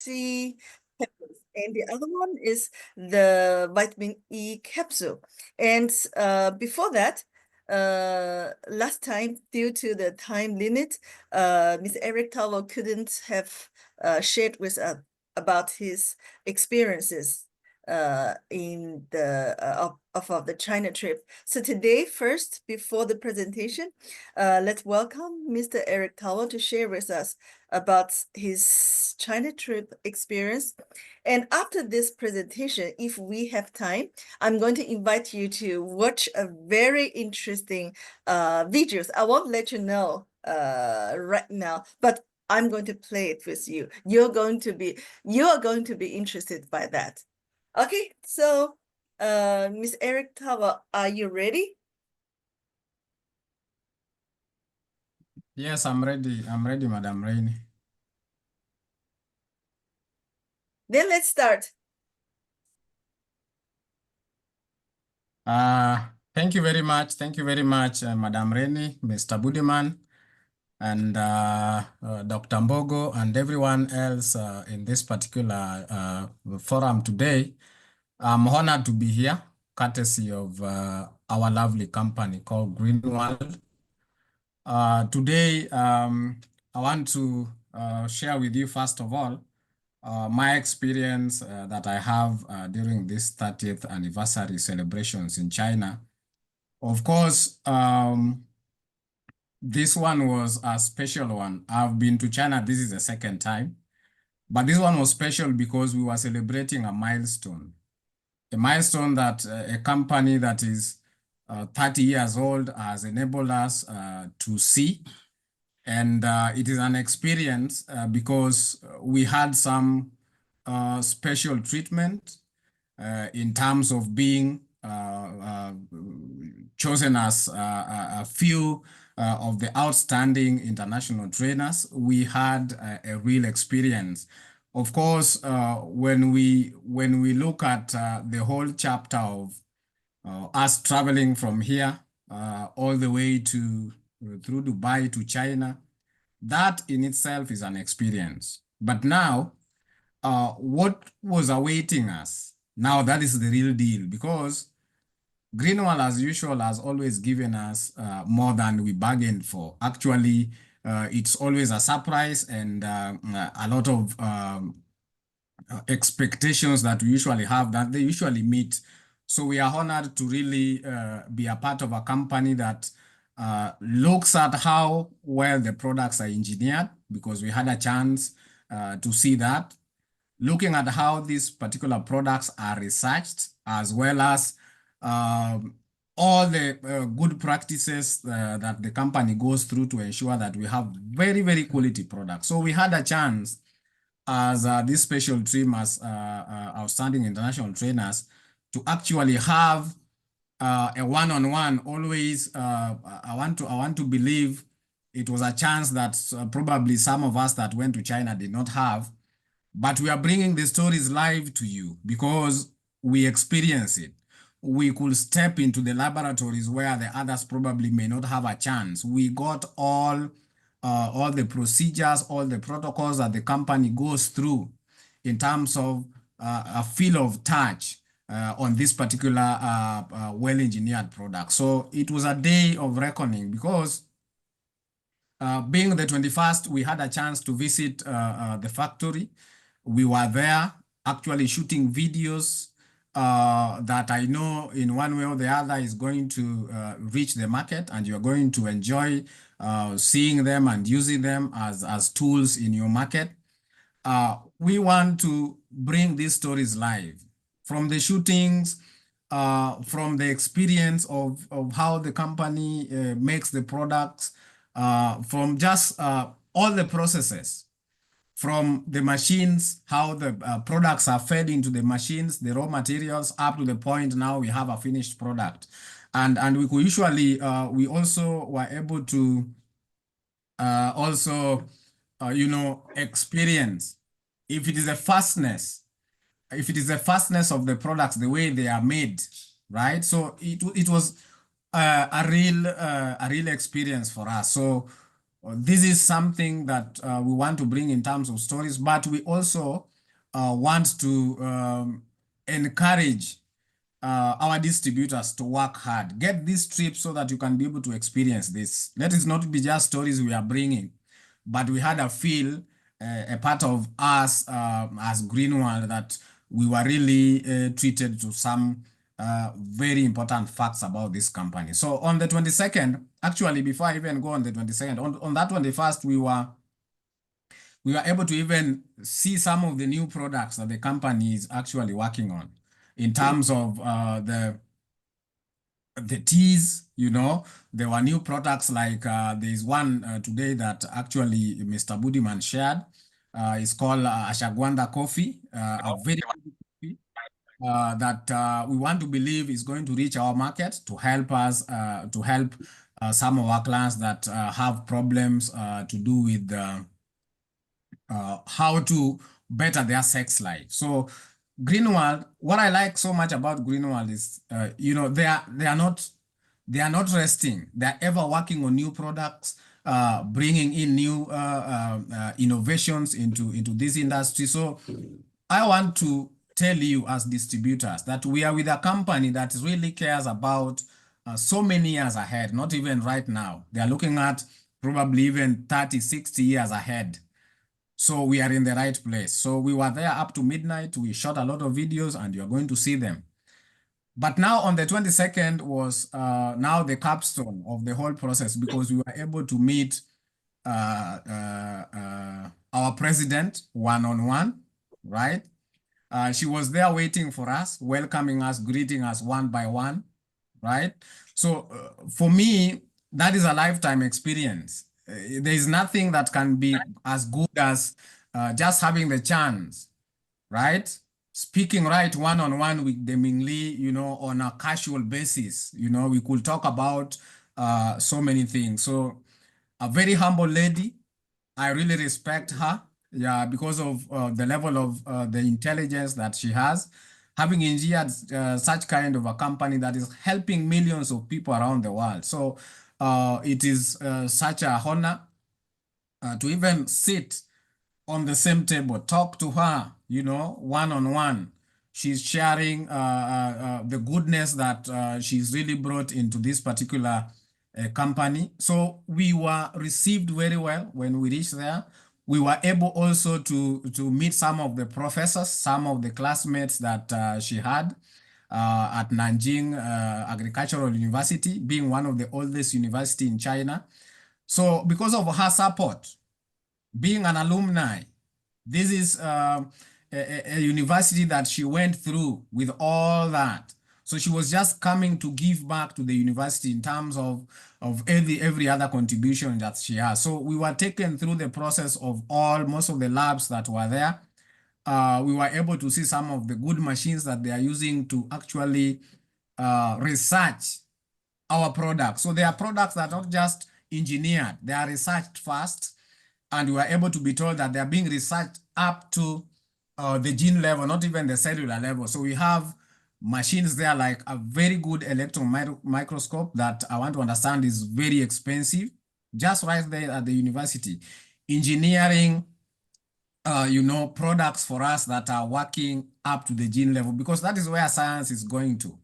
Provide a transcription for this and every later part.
C capsules, and the other one is the vitamin E capsule. And before that, last time, due to the time limit, Mr. Eric Towell couldn't have shared with us about his experiences in the of the China trip. So today, first, before the presentation, let's welcome Mr. Eric Towell to share with us about his China trip experience. And after this presentation, if we have time, I'm going to invite you to watch a very interesting videos. I won't let you know right now, but I'm going to play it with you. You are going to be interested by that. Okay, so Miss Eric Tower, are you ready? Yes, I'm ready. I'm ready, Madam Rainey. Then let's start. Thank you very much. Thank you very much, Madam Rainey, Mr. Budiman, and Dr. Mbogo, and everyone else in this particular forum today. I'm honored to be here, courtesy of our lovely company called Greenwald. Today, I want to share with you, first of all, my experience that I have during this 30th anniversary celebrations in China. Of course, this one was a special one. I've been to China, this is the second time, but this one was special because we were celebrating a milestone that a company that is 30 years old has enabled us to see. And it is an experience because we had some special treatment in terms of being chosen as a few of the outstanding international trainers. We had a real experience. Of course, when we look at the whole chapter of us traveling from here all the way to through Dubai to China, that in itself is an experience. But now, what was awaiting us? Now that is the real deal, because Greenwall, as usual, has always given us more than we bargained for. Actually, it's always a surprise and a lot of expectations that we usually have that they usually meet. So we are honored to really be a part of a company that looks at how well the products are engineered, because we had a chance to see that. Looking at how these particular products are researched, as well as all the good practices that the company goes through to ensure that we have very, very quality products. So we had a chance as this special team as outstanding international trainers to actually have a one-on-one. Always, I want to believe it was a chance that probably some of us that went to China did not have, but we are bringing the stories live to you because we experience it. We could step into the laboratories where the others probably may not have a chance. We got all the procedures, all the protocols that the company goes through in terms of a feel of touch on this particular well-engineered product. So it was a day of reckoning because being the 21st, we had a chance to visit the factory. We were there actually shooting videos that I know in one way or the other is going to reach the market, and you're going to enjoy seeing them and using them as tools in your market. We want to bring these stories live from the shootings, from the experience of how the company makes the products, from just all the processes, from the machines, how the products are fed into the machines, the raw materials, up to the point now we have a finished product. And we could usually, we also were able to also, experience if it is a fastness, of the products, the way they are made, right? So it was a real experience for us. So this is something that we want to bring in terms of stories, but we also want to encourage our distributors to work hard. Get these trips so that you can be able to experience this. Let it not be just stories we are bringing, but we had a feel, a part of us as Greenwald, that we were really treated to some very important facts about this company. So on the 22nd, actually, before I even go on the 22nd, on that 21st, we were able to even see some of the new products that the company is actually working on in terms of the teas. There were new products like there's one today that actually Mr. Budiman shared. It's called Ashagwanda coffee, a very good coffee that we want to believe is going to reach our market to help us, to help some of our clients that have problems to do with how to better their sex life. So Greenwald, what I like so much about Greenwald is, they are not resting. They're ever working on new products, bringing in new innovations into this industry. So I want to tell you as distributors that we are with a company that really cares about so many years ahead, not even right now. They are looking at probably even 30, 60 years ahead. So we are in the right place. So we were there up to midnight. We shot a lot of videos and you're going to see them. But now on the 22nd was now the capstone of the whole process, because we were able to meet our president one-on-one, right? She was there waiting for us, welcoming us, greeting us one by one, right? So for me, that is a lifetime experience. There is nothing that can be as good as just having the chance, right? Speaking right one-on-one with the Ming Lee, on a casual basis. We could talk about so many things. So a very humble lady. I really respect her, yeah, because of the level of the intelligence that she has. Having engineered such kind of a company that is helping millions of people around the world. So it is such a honor to even sit on the same table, talk to her, one-on-one. She's sharing the goodness that she's really brought into this particular company. So we were received very well when we reached there. We were able also to meet some of the professors, some of the classmates that she had at Nanjing Agricultural University, being one of the oldest university in China. So because of her support, being an alumni, this is a university that she went through with all that. So she was just coming to give back to the university in terms of every other contribution that she has. So we were taken through the process of most of the labs that were there. We were able to see some of the good machines that they are using to actually research our products. So they are products that are not just engineered, they are researched first, and we were able to be told that they are being researched up to the gene level, not even the cellular level. So we have machines there like a very good electron microscope that I want to understand is very expensive, just right there at the university. Engineering, products for us that are working up to the gene level, because that is where science is going to.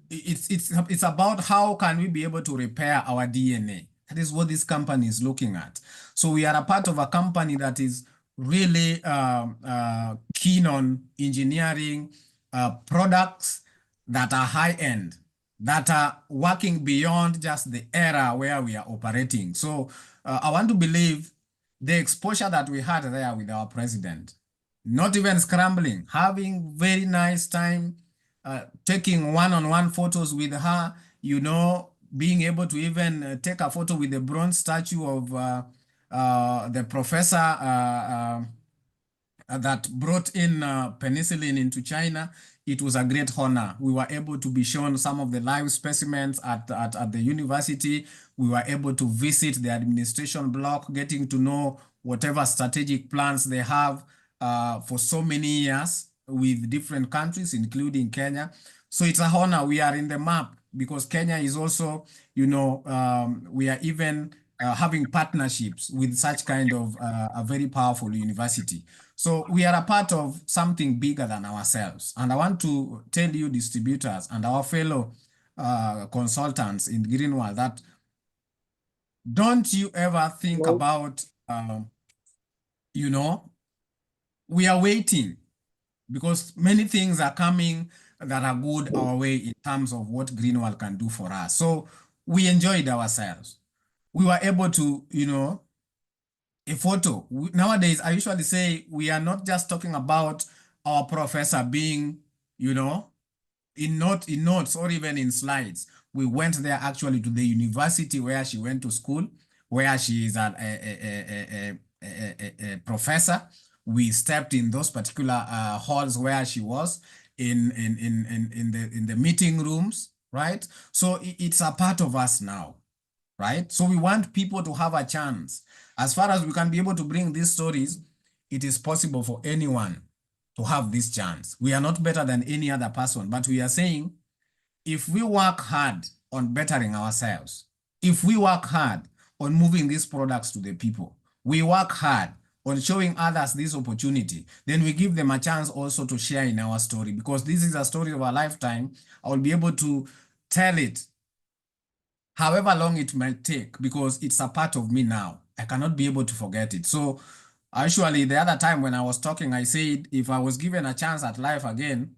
It's about how can we be able to repair our DNA. That is what this company is looking at. So we are a part of a company that is really keen on engineering products that are high end, that are working beyond just the era where we are operating. So I want to believe the exposure that we had there with our president, not even scrambling, having very nice time, taking one-on-one photos with her, being able to even take a photo with the bronze statue of the professor that brought in penicillin into China. It was a great honor. We were able to be shown some of the live specimens at the university. We were able to visit the administration block, getting to know whatever strategic plans they have for so many years with different countries, including Kenya. So it's a honor. We are in the map because Kenya is also, we are even having partnerships with such kind of a very powerful university. So we are a part of something bigger than ourselves. And I want to tell you distributors and our fellow consultants in Greenwald that don't you ever think No. about, you know, we are waiting because many things are coming that are good our way in terms of what Greenwald can do for us. So we enjoyed ourselves. We were able to, a photo. Nowadays, I usually say we are not just talking about our professor being, you know, in notes or even in slides. We went there actually to the university where she went to school, where she is a professor. We stepped in those particular halls where she was in the meeting rooms, right? So it's a part of us now, right? So we want people to have a chance. As far as we can be able to bring these stories, it is possible for anyone to have this chance. We are not better than any other person, but we are saying if we work hard on bettering ourselves, if we work hard on moving these products to the people, we work hard on showing others this opportunity, then we give them a chance also to share in our story, because this is a story of a lifetime. I will be able to tell it however long it might take, because it's a part of me now. I cannot be able to forget it. So actually, the other time when I was talking, I said if I was given a chance at life again,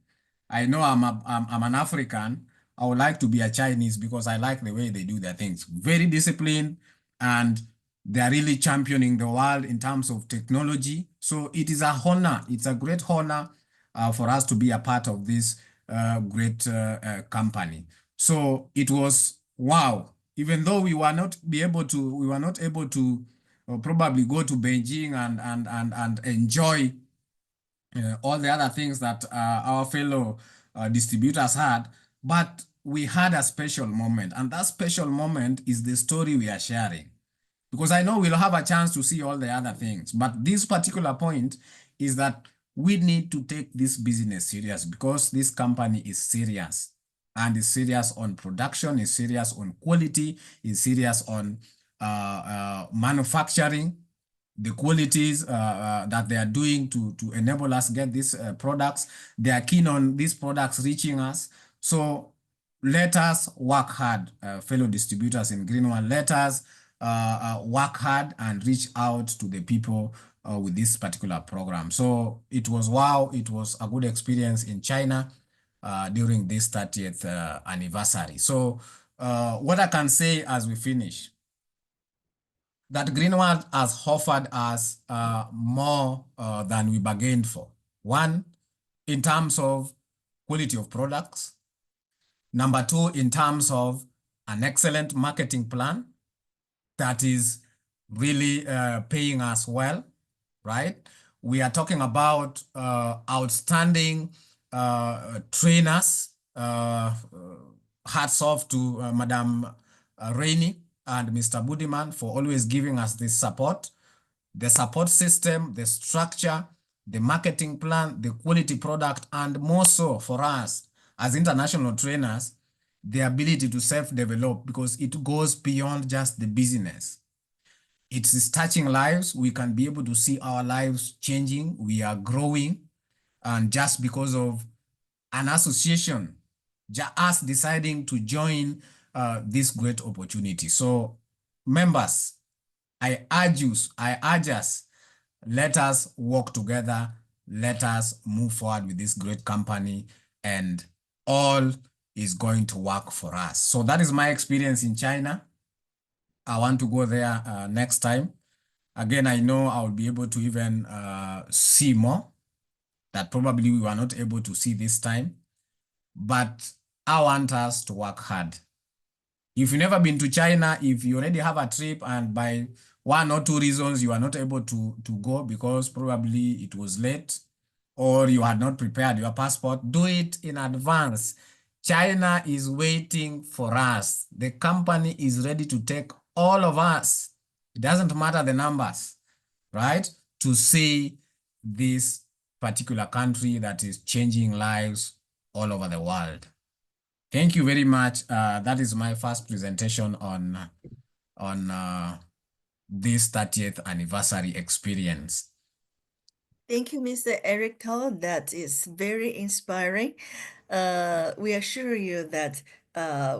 I know I'm an African. I would like to be a Chinese because I like the way they do their things. Very disciplined, and they're really championing the world in terms of technology. So it is a honor. It's a great honor for us to be a part of this great company. So it was wow. Even though we were not able to probably go to Beijing and enjoy all the other things that our fellow distributors had, but we had a special moment, and that special moment is the story we are sharing. Because I know we'll have a chance to see all the other things, but this particular point is that we need to take this business serious, because this company is serious, and is serious on production, is serious on quality, is serious on manufacturing, the qualities that they are doing to enable us get these products. They are keen on these products reaching us. So let us work hard, fellow distributors in Greenwald. Let us work hard and reach out to the people with this particular program. So it was wow. It was a good experience in China during this 30th anniversary. So what I can say as we finish, that Greenwald has offered us more than we bargained for. One, in terms of quality of products. Number two, in terms of an excellent marketing plan that is really paying us well, right? We are talking about outstanding trainers. Hats off to Madam Rainey and Mr. Budiman for always giving us this support. The support system, the structure, the marketing plan, the quality product, and more so for us as international trainers, the ability to self-develop, because it goes beyond just the business. It's touching lives. We can be able to see our lives changing. We are growing. And just because of an association, just us deciding to join this great opportunity. So members, I urge us, let us work together. Let us move forward with this great company, and all is going to work for us. So that is my experience in China. I want to go there next time. Again, I know I'll be able to even see more that probably we were not able to see this time. But I want us to work hard. If you've never been to China, if you already have a trip and by one or two reasons you are not able to go because probably it was late or you had not prepared your passport, do it in advance. China is waiting for us. The company is ready to take all of us. It doesn't matter the numbers, right? To see this particular country that is changing lives all over the world. Thank you very much. That is my first presentation on this 30th anniversary experience. Thank you, Mr. Eric Tao. That is very inspiring. We assure you that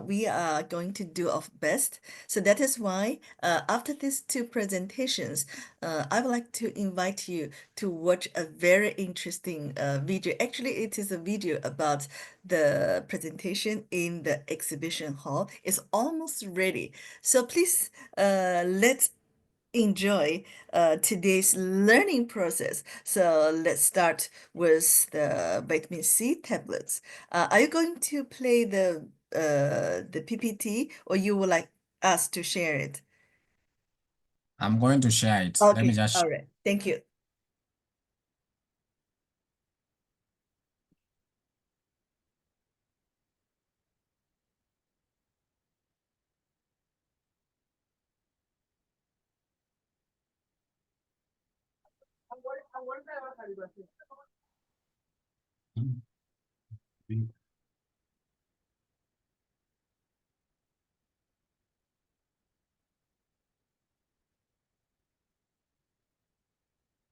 we are going to do our best. So that is why after these two presentations, I would like to invite you to watch a very interesting video. Actually, it is a video about the presentation in the exhibition hall. It's almost ready. So please let's enjoy today's learning process. So let's start with the vitamin C tablets. Are you going to play the PPT, or you would like us to share it? I'm going to share it. Let me Okay, just. all right. Thank you.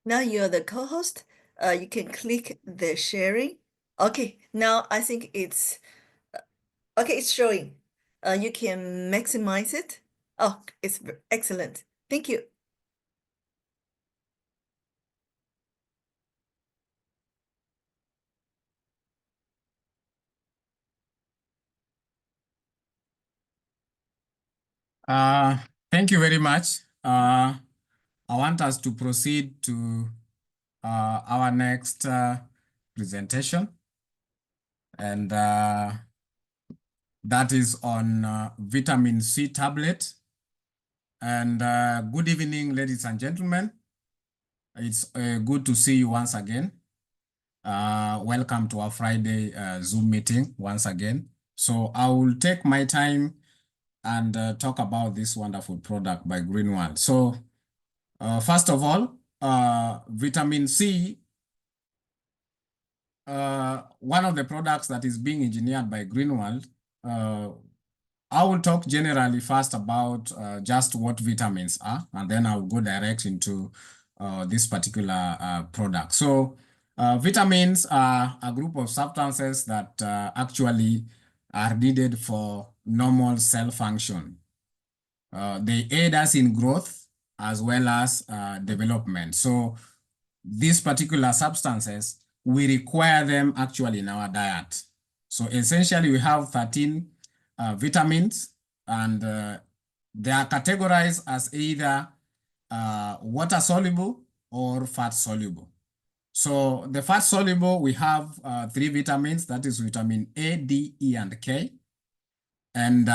Now you're the co-host. You can click the sharing. Okay, now I think it's okay, it's showing. You can maximize it. Oh, it's excellent. Thank you. Uh, Thank you very much. I want us to proceed to our next presentation, and that is on vitamin C tablet. And good evening, ladies and gentlemen. It's good to see you once again. Welcome to our Friday Zoom meeting once again. So I will take my time and talk about this wonderful product by Greenwald. So first of all, vitamin C, one of the products that is being engineered by Greenwald. I will talk generally first about just what vitamins are, and then I'll go direct into this particular product. So vitamins are a group of substances that actually are needed for normal cell function. They aid us in growth as well as development. So these particular substances, we require them actually in our diet. So essentially we have 13 vitamins, and they are categorized as either water soluble or fat soluble. So the fat soluble, we have 3 vitamins, that is vitamin A, D, E, and K. And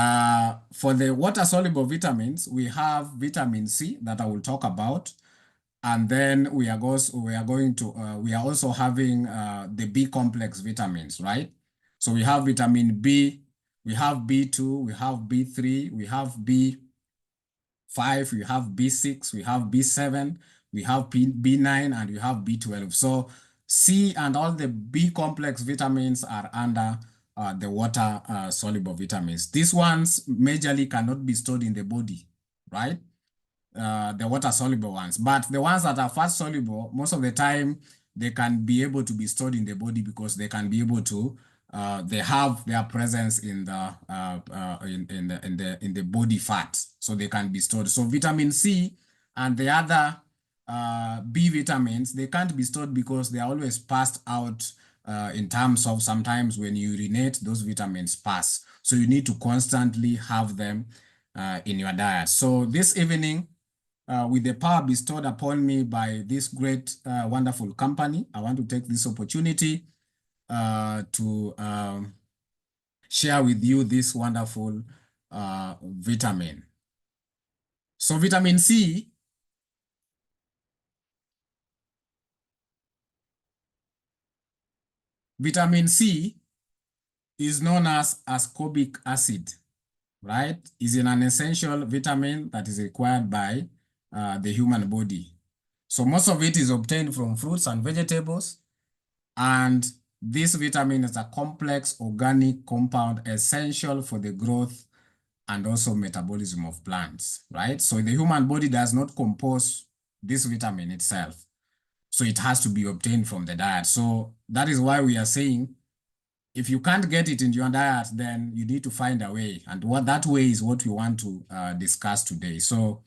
for the water soluble vitamins, we have vitamin C that I will talk about. And then we are also having the B complex vitamins, right? So we have vitamin B, we have B2, we have B3, we have B5, we have B6, we have B7, we have B9, and we have B12. So C and all the B complex vitamins are under the water soluble vitamins. These ones majorly cannot be stored in the body, right? The water soluble ones, but the ones that are fat soluble, most of the time they can be able to be stored in the body because they can be able to they have their presence in the body fat, so they can be stored. So vitamin C and the other B vitamins, they can't be stored because they are always passed out in terms of sometimes when you urinate, those vitamins pass. So you need to constantly have them in your diet. So this evening, with the power bestowed upon me by this great, wonderful company, I want to take this opportunity to share with you this wonderful vitamin. So vitamin C is known as ascorbic acid, right? Is an essential vitamin that is required by the human body. So most of it is obtained from fruits and vegetables. And this vitamin is a complex organic compound essential for the growth and also metabolism of plants, right? So the human body does not compose this vitamin itself. So it has to be obtained from the diet. So that is why we are saying if you can't get it in your diet, then you need to find a way. And what that way is what we want to discuss today. So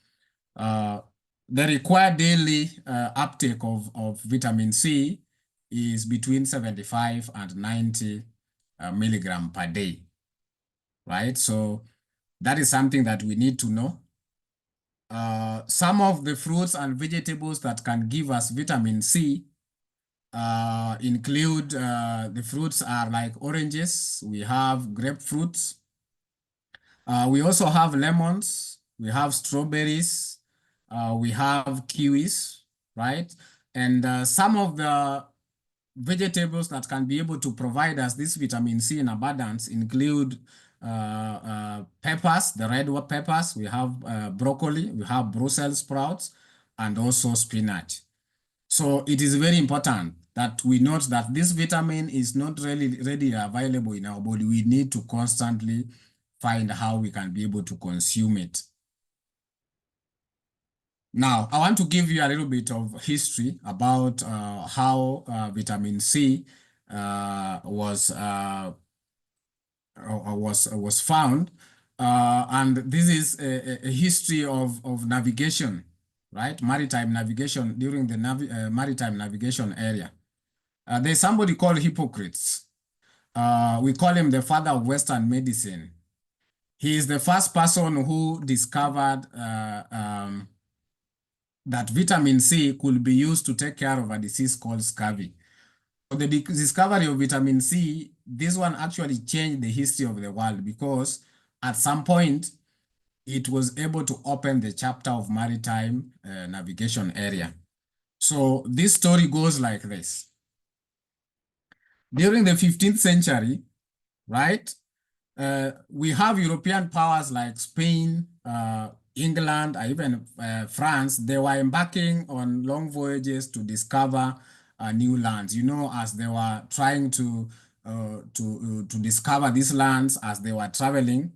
uh, the required daily uptake of vitamin C is between 75 and 90 milligram per day, right? So that is something that we need to know. Some of the fruits and vegetables that can give us vitamin C include the fruits are like oranges, we have grapefruits, we also have lemons, we have strawberries, we have kiwis, right? And some of the vegetables that can be able to provide us this vitamin C in abundance include peppers, the red peppers, we have broccoli, we have Brussels sprouts, and also spinach. So it is very important that we note that this vitamin is not really readily available in our body. We need to constantly find how we can be able to consume it. Now, I want to give you a little bit of history about how vitamin C was found, and this is a history of navigation, right? Maritime navigation during the maritime navigation area. There's somebody called Hippocrates. We call him the father of Western medicine. He is the first person who discovered that vitamin C could be used to take care of a disease called scurvy. So the discovery of vitamin C, this one actually changed the history of the world because at some point it was able to open the chapter of maritime navigation area. So this story goes like this. During the 15th century, right, we have European powers like Spain, England, or even France. They were embarking on long voyages to discover new lands. You know, as they were trying to discover these lands as they were traveling,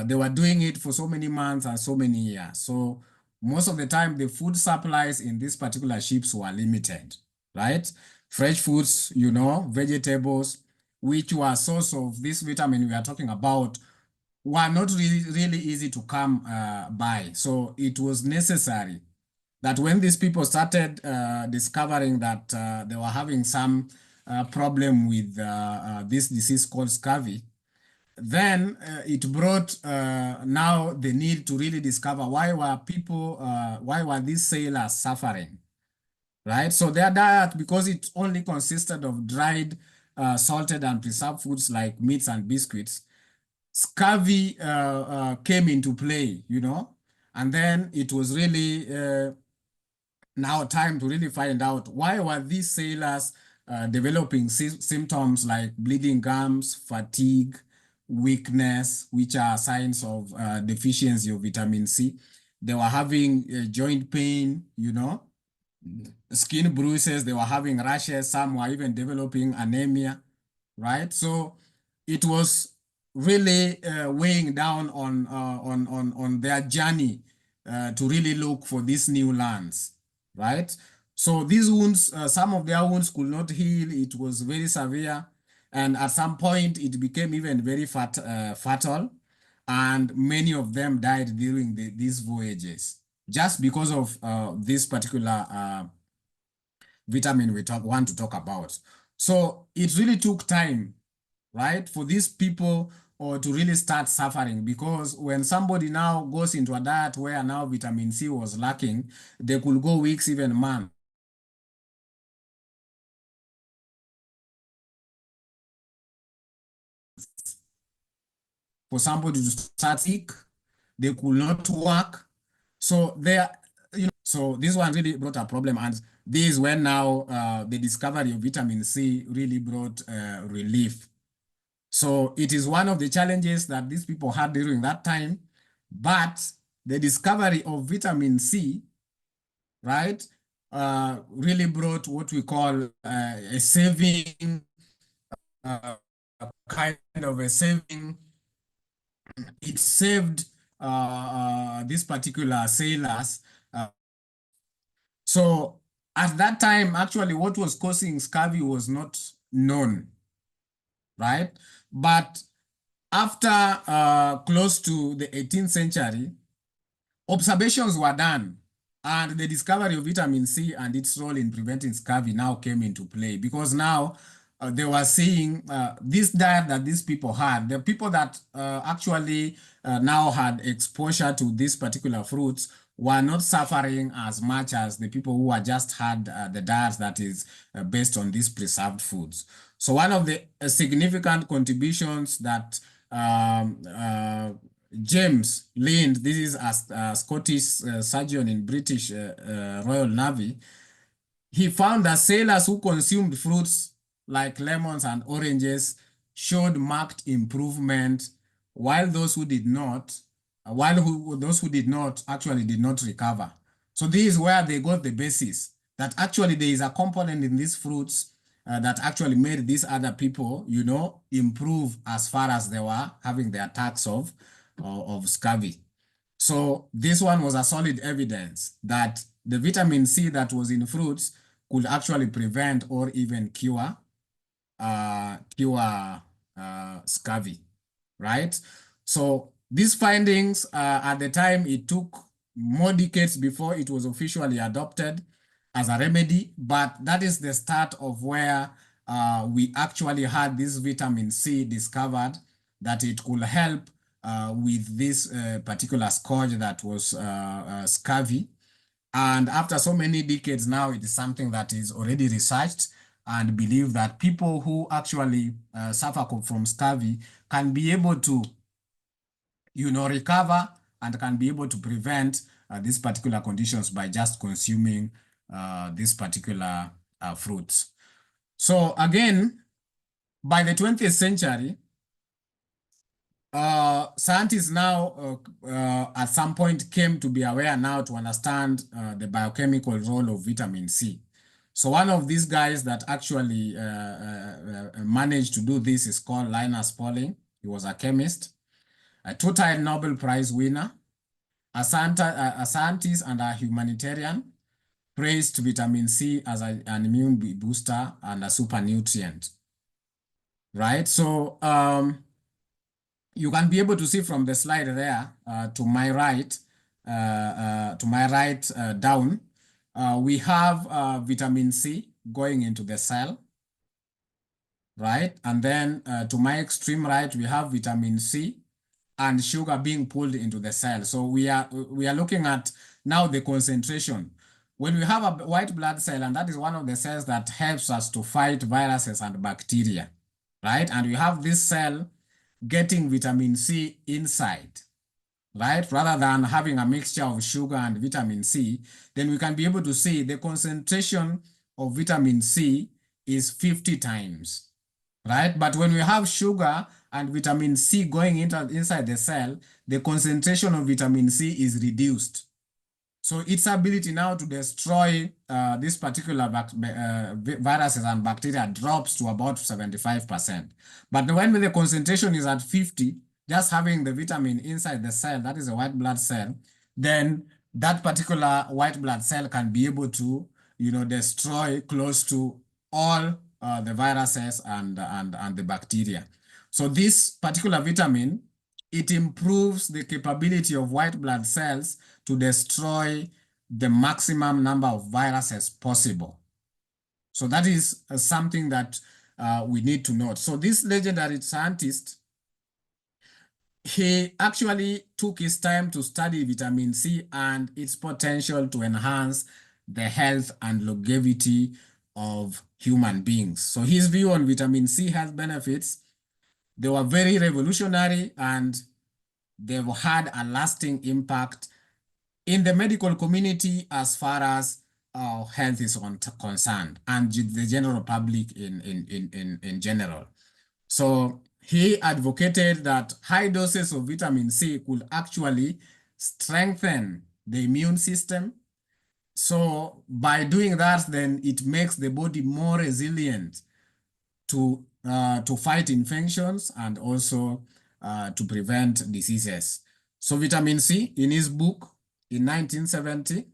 they were doing it for so many months and so many years. So most of the time, the food supplies in these particular ships were limited, right? Fresh foods, you know, vegetables, which were source of this vitamin we are talking about, were not really easy to come by. So it was necessary that when these people started discovering that they were having some problem with this disease called scurvy, then it brought now the need to really discover why were these sailors suffering, right? So their diet, because it only consisted of dried, salted and preserved foods like meats and biscuits, scurvy came into play, you know, and then it was really now time to really find out why were these sailors developing symptoms like bleeding gums, fatigue, weakness, which are signs of deficiency of vitamin C. They were having joint pain, you know, skin bruises, they were having rashes, some were even developing anemia, right? So it was really weighing down on their journey to really look for these new lands, right? So these wounds, some of their wounds could not heal. It was very severe, and at some point it became even very fatal, and many of them died during these voyages just because of this particular vitamin we want to talk about. So it really took time, right, for these people or to really start suffering, because when somebody now goes into a diet where now vitamin C was lacking, they could go weeks, even months for somebody to start sick. They could not work. So so this one really brought a problem, and this is when now the discovery of vitamin C really brought relief. So it is one of the challenges that these people had during that time, but the discovery of vitamin C, right, really brought what we call a saving, uh, kind of a saving it saved these particular sailors. So at that time, actually, what was causing scurvy was not known, right? But after close to the 18th century, observations were done, and the discovery of vitamin C and its role in preventing scurvy now came into play, because now they were seeing this diet that these people had. The people that actually now had exposure to these particular fruits were not suffering as much as the people who had just had the diet that is based on these preserved foods. So one of the significant contributions that James Lind, this is a Scottish surgeon in British Royal Navy, he found that sailors who consumed fruits like lemons and oranges showed marked improvement, while those who did not, those who did not actually did not recover. So this is where they got the basis that actually there is a component in these fruits that actually made these other people, improve as far as they were having the attacks of scurvy. So this one was a solid evidence that the vitamin C that was in fruits could actually prevent or even cure scurvy, right? So these findings, at the time, it took more decades before it was officially adopted as a remedy, but that is the start of where we actually had this vitamin C discovered, that it could help with this particular scourge that was scurvy. And after so many decades now, it is something that is already researched and believe that people who actually suffer from scurvy can be able to, recover and can be able to prevent these particular conditions by just consuming these particular fruits. So again, by the 20th century, scientists now at some point came to be aware now to understand the biochemical role of vitamin C. So one of these guys that actually managed to do this is called Linus Pauling. He was a chemist, a two-time Nobel Prize winner, a scientist and a humanitarian, praised vitamin C as an immune booster and a super nutrient, right? So you can be able to see from the slide there to my right, down, we have vitamin C going into the cell, right? And then to my extreme right, we have vitamin C and sugar being pulled into the cell. So we are looking at now the concentration. When we have a white blood cell, and that is one of the cells that helps us to fight viruses and bacteria, right? And we have this cell getting vitamin C inside, right? Rather than having a mixture of sugar and vitamin C, then we can be able to see the concentration of vitamin C is 50 times, right? But when we have sugar and vitamin C going inside the cell, the concentration of vitamin C is reduced. So its ability now to destroy this particular viruses and bacteria drops to about 75%. But when the concentration is at 50, just having the vitamin inside the cell, that is a white blood cell, then that particular white blood cell can be able to, destroy close to all the viruses and the bacteria. So this particular vitamin, it improves the capability of white blood cells to destroy the maximum number of viruses possible. So that is something that we need to note. So this legendary scientist, he actually took his time to study vitamin C and its potential to enhance the health and longevity of human beings. So his view on vitamin C health benefits, they were very revolutionary and they've had a lasting impact in the medical community as far as health is concerned, and the general public in general. So he advocated that high doses of vitamin C could actually strengthen the immune system. So by doing that, then it makes the body more resilient to fight infections and also to prevent diseases. So vitamin C, in his book in 1970,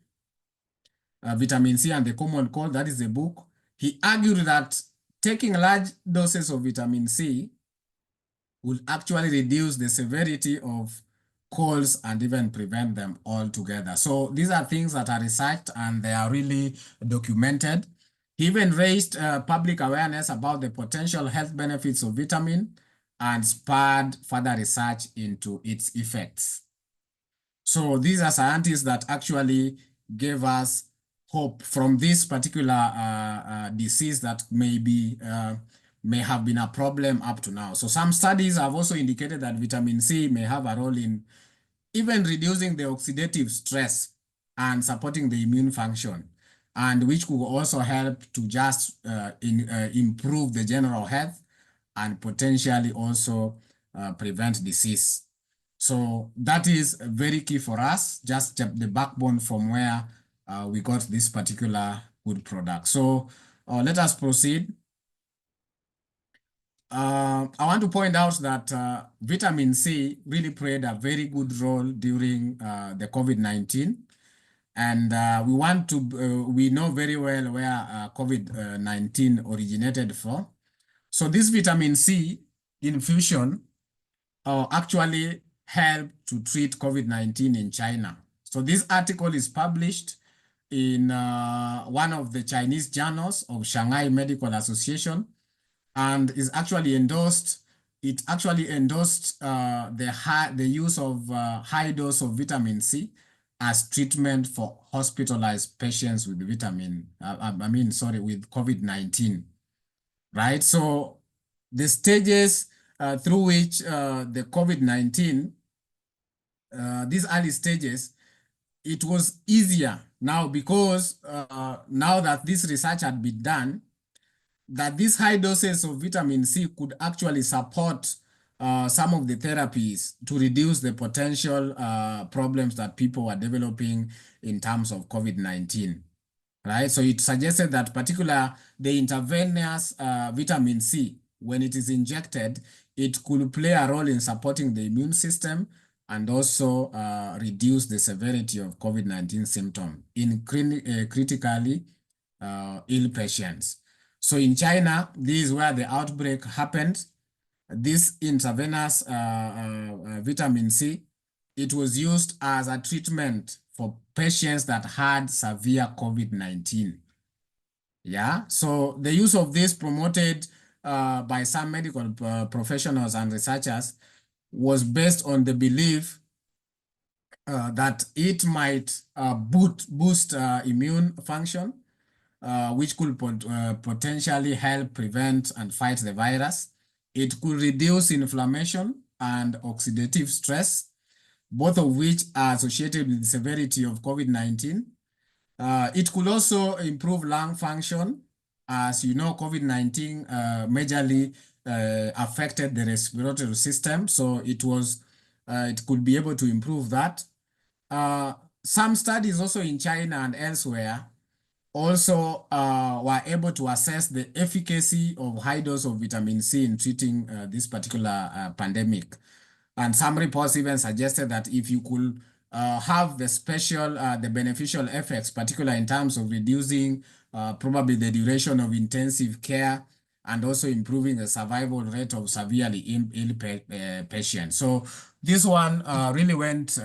Vitamin C and the Common Cold, that is the book, he argued that taking large doses of vitamin C will actually reduce the severity of colds and even prevent them altogether. So these are things that are researched and they are really documented. He even raised public awareness about the potential health benefits of vitamin and spurred further research into its effects. So these are scientists that actually gave us hope from this particular disease that may have been a problem up to now. So some studies have also indicated that vitamin C may have a role in even reducing the oxidative stress and supporting the immune function, and which could also help to just improve the general health and potentially also prevent disease. So that is very key for us, just the backbone from where we got this particular good product. So let us proceed. I want to point out that vitamin C really played a very good role during the COVID-19. And we know very well where COVID-19 originated from. So this vitamin C infusion actually helped to treat COVID-19 in China. So this article is published in one of the Chinese journals of Shanghai Medical Association, and is actually endorsed. It actually endorsed the use of high dose of vitamin C as treatment for hospitalized patients with with COVID-19, right? So the stages through which the COVID-19, these early stages, it was easier now because now that this research had been done, that these high doses of vitamin C could actually support some of the therapies to reduce the potential problems that people were developing in terms of COVID-19, right? So it suggested that the intravenous vitamin C, when it is injected, it could play a role in supporting the immune system and also reduce the severity of COVID-19 symptoms in critically ill patients. So in China, this is where the outbreak happened. This intravenous vitamin C, it was used as a treatment for patients that had severe COVID-19. Yeah, so the use of this promoted by some medical professionals and researchers was based on the belief that it might boost immune function, which could potentially help prevent and fight the virus. It could reduce inflammation and oxidative stress, both of which are associated with the severity of COVID-19. It could also improve lung function. As you know, COVID-19 majorly affected the respiratory system, so it could be able to improve that. Some studies also in China and elsewhere also were able to assess the efficacy of high dose of vitamin C in treating this particular pandemic. And some reports even suggested that if you could have the beneficial effects, particularly in terms of reducing probably the duration of intensive care and also improving the survival rate of severely ill patients. So this one really went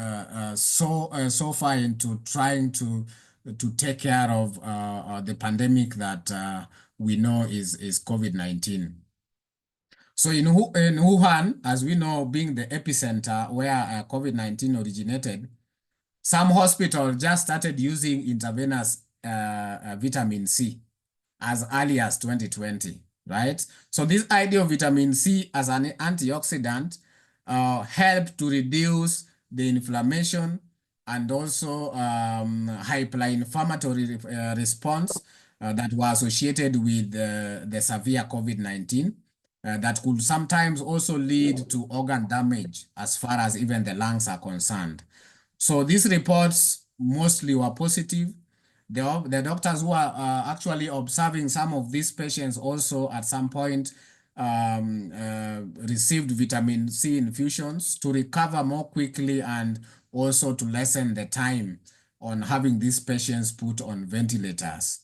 so far into trying to take care of the pandemic that we know is COVID-19. So in Wuhan, as we know, being the epicenter where COVID-19 originated, some hospitals just started using intravenous vitamin C as early as 2020, right? So this idea of vitamin C as an antioxidant helped to reduce the inflammation and also hyperinflammatory response that were associated with the severe COVID-19. That could sometimes also lead to organ damage as far as even the lungs are concerned. So these reports mostly were positive. The doctors who are actually observing some of these patients also at some point received vitamin C infusions to recover more quickly and also to lessen the time on having these patients put on ventilators.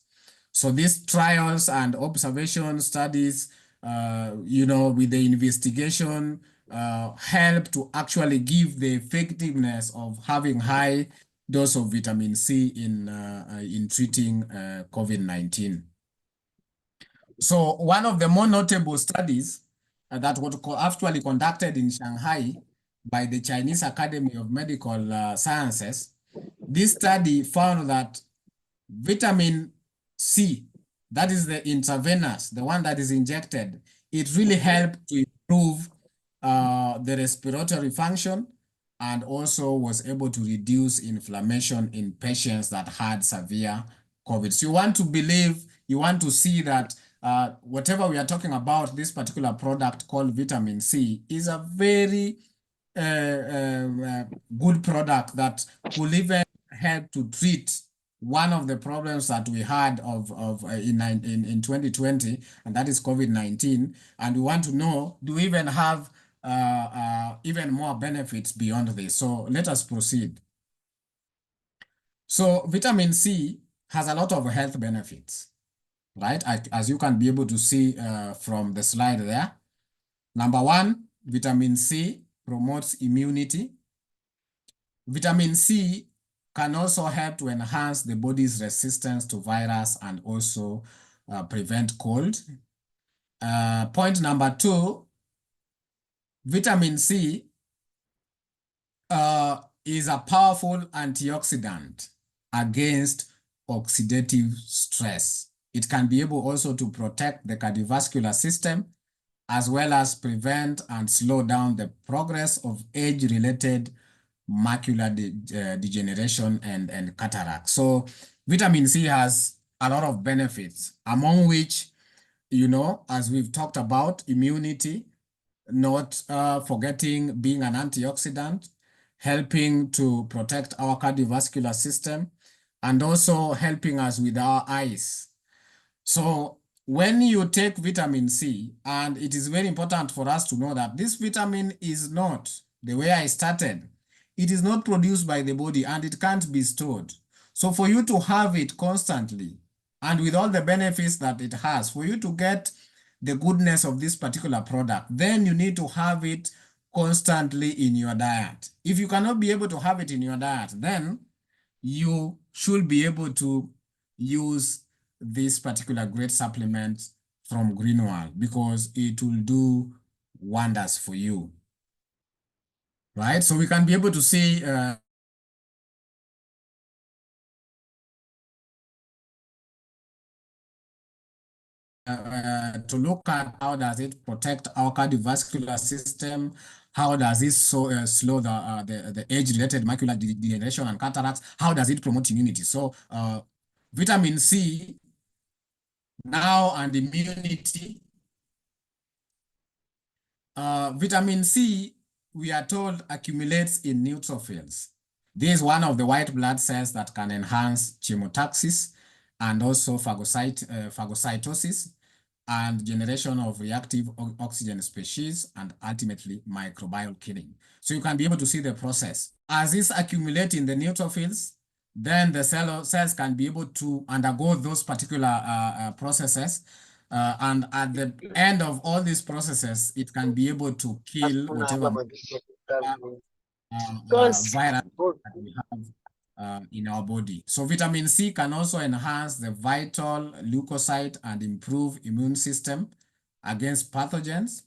So these trials and observation studies, with the investigation, help to actually give the effectiveness of having high dose of vitamin C in treating COVID-19. So one of the more notable studies that was actually conducted in Shanghai by the Chinese Academy of Medical Sciences, this study found that vitamin C, that is the intravenous, the one that is injected, it really helped to improve the respiratory function and also was able to reduce inflammation in patients that had severe COVID. So you want to believe, you want to see that whatever we are talking about, this particular product called vitamin C is a very good product that could even help to treat one of the problems that we had in 2020, and that is COVID-19. And we want to know, do we even have even more benefits beyond this? So let us proceed. So vitamin C has a lot of health benefits, right? As you can be able to see from the slide there. Number one, vitamin C promotes immunity. Vitamin C can also help to enhance the body's resistance to virus and also prevent cold. Point number two, vitamin C is a powerful antioxidant against oxidative stress. It can be able also to protect the cardiovascular system as well as prevent and slow down the progress of age-related macular degeneration and cataract. So vitamin C has a lot of benefits, among which, as we've talked about, immunity, not forgetting being an antioxidant, helping to protect our cardiovascular system, and also helping us with our eyes. So when you take vitamin C, and it is very important for us to know that this vitamin is not, the way I started, it is not produced by the body and it can't be stored. So for you to have it constantly and with all the benefits that it has, for you to get the goodness of this particular product, then you need to have it constantly in your diet. If you cannot be able to have it in your diet, then you should be able to use this particular great supplement from Greenwald because it will do wonders for you, right? So we can be able to see to look at how does it protect our cardiovascular system, how does it slow the age-related macular degeneration and cataracts, how does it promote immunity. So vitamin C now and immunity. Vitamin C, we are told, accumulates in neutrophils. This is one of the white blood cells that can enhance chemotaxis and also phagocytosis and generation of reactive oxygen species and ultimately microbial killing. So you can be able to see the process. As this accumulates in the neutrophils, then the cells can be able to undergo those particular processes. And at the end of all these processes, it can be able to kill whatever virus that we have in our body. So vitamin C can also enhance the vital leukocyte and improve immune system against pathogens.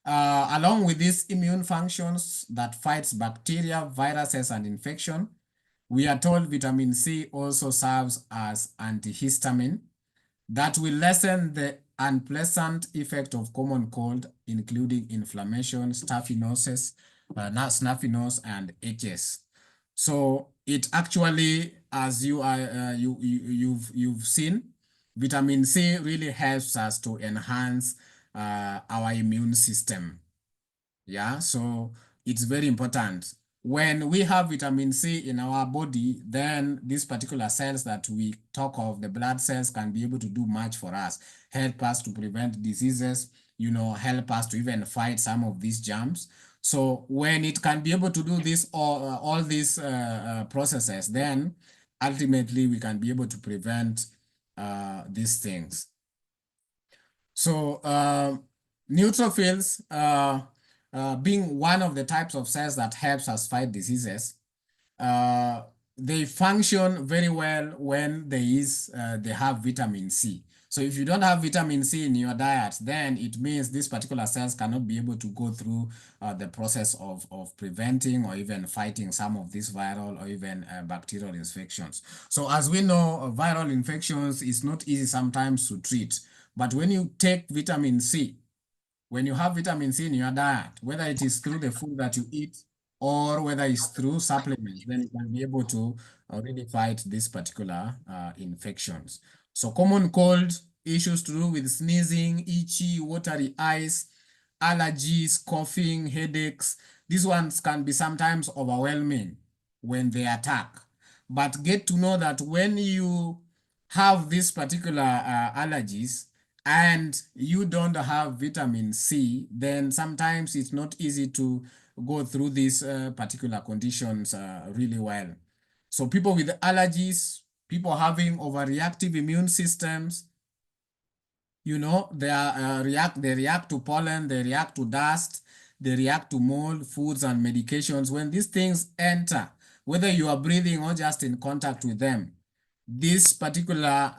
Along with these immune functions that fights bacteria, viruses, and infection, we are told vitamin C also serves as antihistamine that will lessen the unpleasant effect of common cold, including inflammation, stuffy noses, snuffy nose, and itches. So it actually, as you've seen, vitamin C really helps us to enhance our immune system. Yeah, so it's very important. When we have vitamin C in our body, then these particular cells that we talk of, the blood cells, can be able to do much for us, help us to prevent diseases, help us to even fight some of these germs. So when it can be able to do this, all these processes, then ultimately we can be able to prevent these things. So neutrophils, being one of the types of cells that helps us fight diseases, uh, they function very well when they have vitamin C. So if you don't have vitamin C in your diet, then it means these particular cells cannot be able to go through the process of preventing or even fighting some of these viral or even bacterial infections. So as we know, viral infections is not easy sometimes to treat, but when you take vitamin C, when you have vitamin C in your diet, whether it is through the food that you eat or whether it's through supplements, then you can be able to really fight these particular infections. So common cold issues to do with sneezing, itchy, watery eyes, allergies, coughing, headaches. These ones can be sometimes overwhelming when they attack. But get to know that when you have these particular allergies, and you don't have vitamin C, then sometimes it's not easy to go through these particular conditions really well. So people with allergies, people having overreactive immune systems, they react to pollen, they react to dust, they react to mold, foods and medications. When these things enter, whether you are breathing or just in contact with them, these particular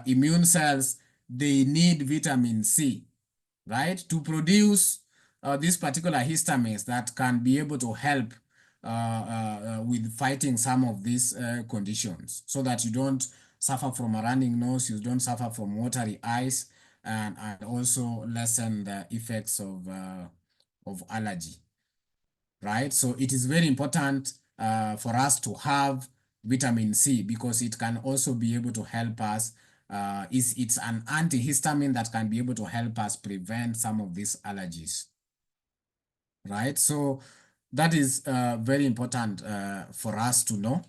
immune cells, they need vitamin C, right, to produce these particular histamines that can be able to help with fighting some of these conditions, so that you don't suffer from a running nose, you don't suffer from watery eyes, and also lessen the effects of allergy, right? So it is very important for us to have vitamin C because it can also be able to help us. It's an antihistamine that can be able to help us prevent some of these allergies, right? So that is very important for us to know.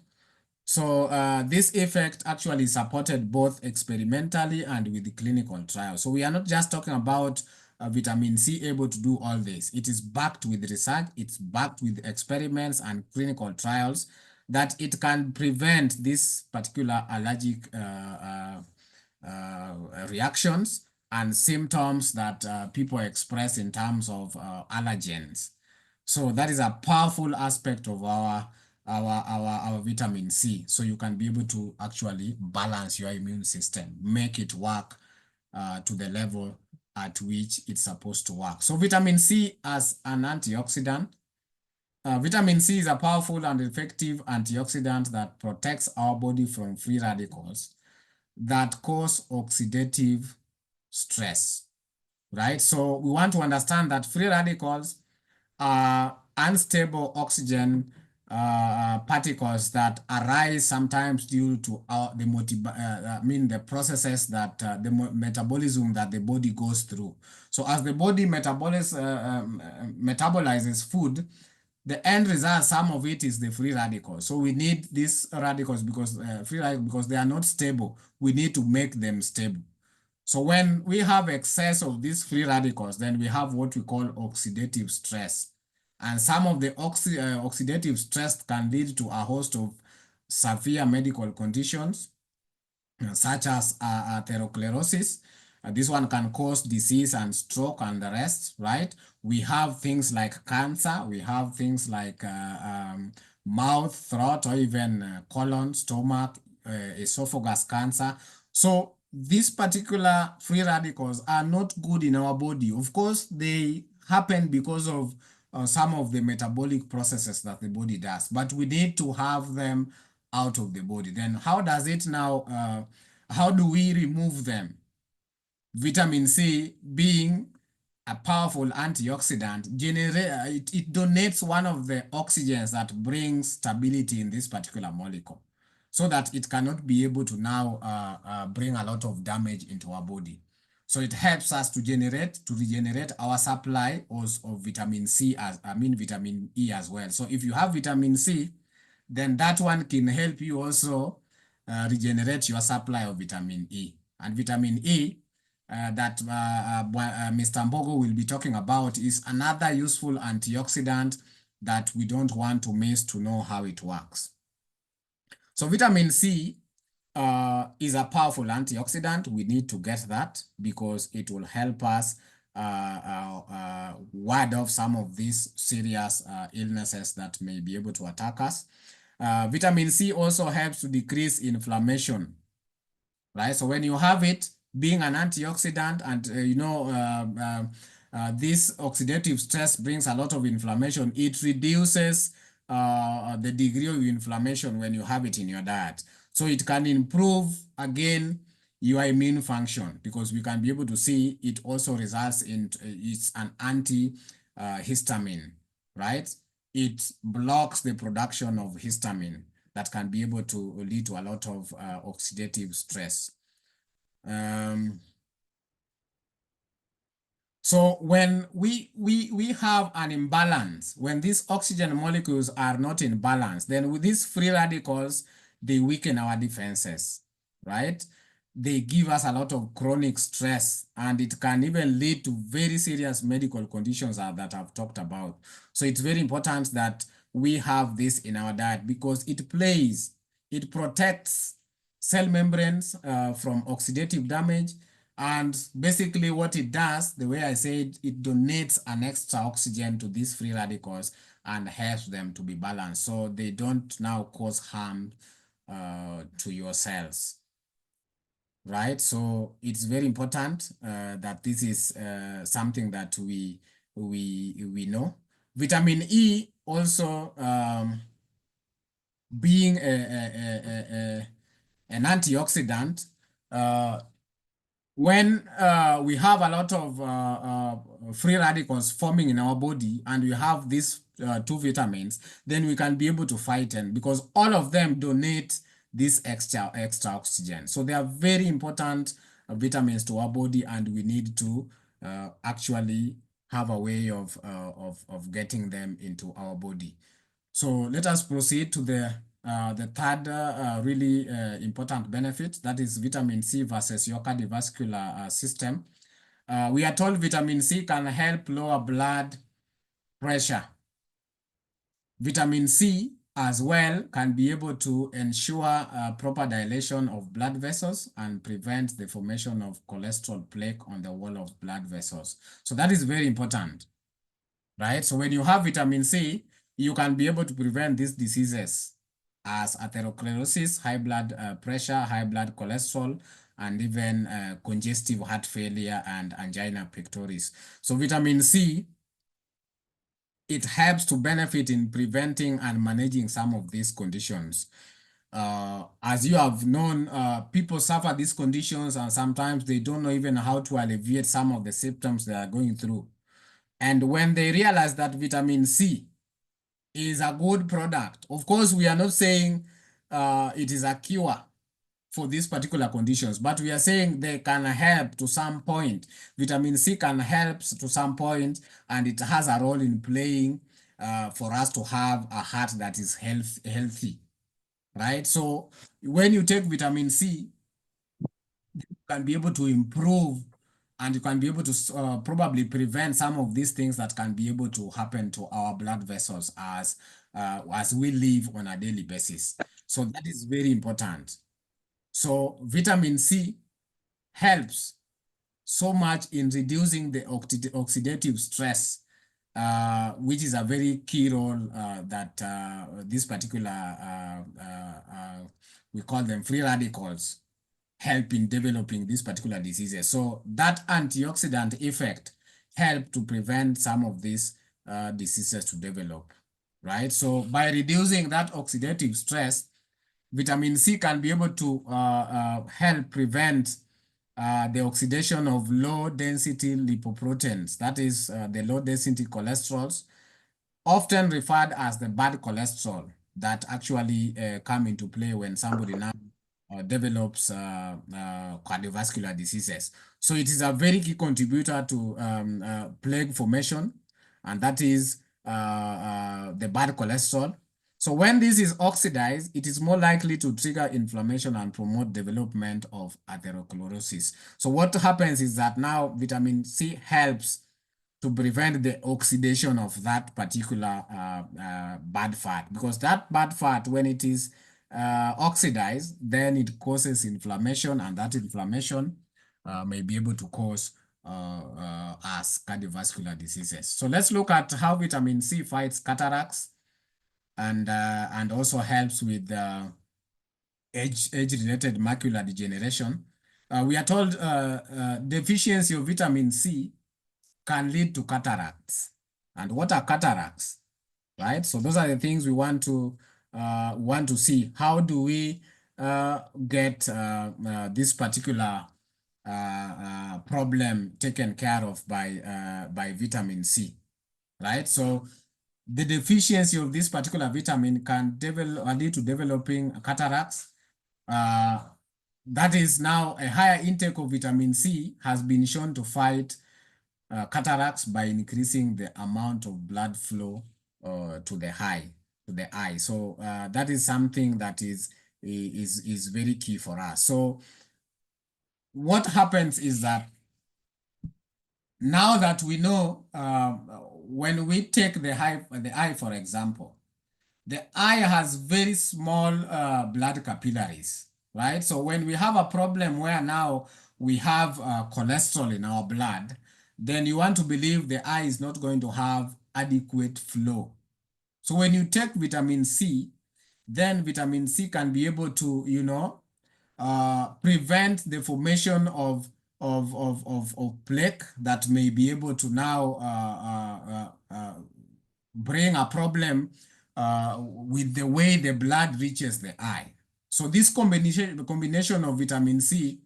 So this effect actually supported both experimentally and with the clinical trial. So we are not just talking about vitamin C able to do all this. It is backed with research, it's backed with experiments and clinical trials that it can prevent this particular allergic reactions and symptoms that people express in terms of allergens. So that is a powerful aspect of our vitamin C. So you can be able to actually balance your immune system, make it work to the level at which it's supposed to work. So vitamin C as an antioxidant. Vitamin C is a powerful and effective antioxidant that protects our body from free radicals that cause oxidative stress, right? So we want to understand that free radicals are unstable oxygen particles that arise sometimes due to the processes that the metabolism that the body goes through. So as the body metabolizes food, the end result, some of it is the free radicals. So we need these radicals because free radicals, because they are not stable. We need to make them stable. So when we have excess of these free radicals, then we have what we call oxidative stress. And some of the oxidative stress can lead to a host of severe medical conditions, such as atherosclerosis. This one can cause disease and stroke and the rest, right? We have things like cancer. We have things like mouth, throat, or even colon, stomach, esophagus cancer. So these particular free radicals are not good in our body. Of course, they happen because of some of the metabolic processes that the body does, but we need to have them out of the body. Then how does it now, how do we remove them? Vitamin C being a powerful antioxidant, it donates one of the oxygens that brings stability in this particular molecule so that it cannot be able to now bring a lot of damage into our body. So it helps us to regenerate our supply of vitamin C, vitamin E as well. So if you have vitamin C, then that one can help you also regenerate your supply of vitamin E. And vitamin E that Mr. Mbogo will be talking about is another useful antioxidant that we don't want to miss to know how it works. So vitamin C is a powerful antioxidant. We need to get that because it will help us ward off some of these serious illnesses that may be able to attack us. Vitamin C also helps to decrease inflammation, right? So when you have it, being an antioxidant and this oxidative stress brings a lot of inflammation. It reduces the degree of inflammation when you have it in your diet. So it can improve, again, your immune function because we can be able to see it also results in, it's an anti-histamine, right? It blocks the production of histamine that can be able to lead to a lot of oxidative stress. So when we have an imbalance, when these oxygen molecules are not in balance, then with these free radicals, they weaken our defenses, right? They give us a lot of chronic stress, and it can even lead to very serious medical conditions that I've talked about. So it's very important that we have this in our diet because it protects cell membranes from oxidative damage. And basically what it does, the way I said, it donates an extra oxygen to these free radicals and helps them to be balanced so they don't now cause harm to your cells, right? So it's very important that this is something that we know. Vitamin E also being an antioxidant, when we have a lot of free radicals forming in our body and we have these two vitamins, then we can be able to fight them because all of them donate this extra oxygen. So they are very important vitamins to our body, and we need to actually have a way of getting them into our body. So let us proceed to the third really important benefit, that is vitamin C versus your cardiovascular system. We are told vitamin C can help lower blood pressure. Vitamin C as well can be able to ensure proper dilation of blood vessels and prevent the formation of cholesterol plaque on the wall of blood vessels. So that is very important, right? So when you have vitamin C, you can be able to prevent these diseases as atherosclerosis, high blood pressure, high blood cholesterol, and even congestive heart failure and angina pectoris. So vitamin C, it helps to benefit in preventing and managing some of these conditions. As you have known, people suffer these conditions and sometimes they don't know even how to alleviate some of the symptoms they are going through. And when they realize that vitamin C is a good product, of course, we are not saying it is a cure for these particular conditions, but we are saying they can help to some point. Vitamin C can help to some point, and it has a role in playing for us to have a heart that is healthy, right? So when you take vitamin C, you can be able to improve and you can be able to probably prevent some of these things that can be able to happen to our blood vessels as we live on a daily basis. So that is very important. So vitamin C helps so much in reducing the oxidative stress, which is a very key role that this particular, we call them free radicals, help in developing these particular diseases. So that antioxidant effect help to prevent some of these diseases to develop, right? So by reducing that oxidative stress, vitamin C can be able to help prevent the oxidation of low density lipoproteins, that is the low density cholesterols, often referred as the bad cholesterol that actually come into play when somebody now develops cardiovascular diseases. So it is a very key contributor to plaque formation, and that is the bad cholesterol. So when this is oxidized, it is more likely to trigger inflammation and promote development of atherosclerosis. So what happens is that now vitamin C helps to prevent the oxidation of that particular bad fat, because that bad fat, when it is oxidized, then it causes inflammation, and that inflammation may be able to cause us cardiovascular diseases. So let's look at how vitamin C fights cataracts and also helps with age-related macular degeneration. We are told deficiency of vitamin C can lead to cataracts. And what are cataracts, right? So those are the things we want to see. How do we get this particular problem taken care of by vitamin C, right? So the deficiency of this particular vitamin can lead to developing cataracts. That is now a higher intake of vitamin C has been shown to fight cataracts by increasing the amount of blood flow to the eye. So that is something that is very key for us. So what happens is that now that we know when we take the eye, for example, the eye has very small blood capillaries, right? So when we have a problem where now we have cholesterol in our blood, then you want to believe the eye is not going to have adequate flow. So when you take vitamin C, then vitamin C can be able to, prevent the formation of plaque that may be able to now bring a problem with the way the blood reaches the eye. So this combination of vitamin C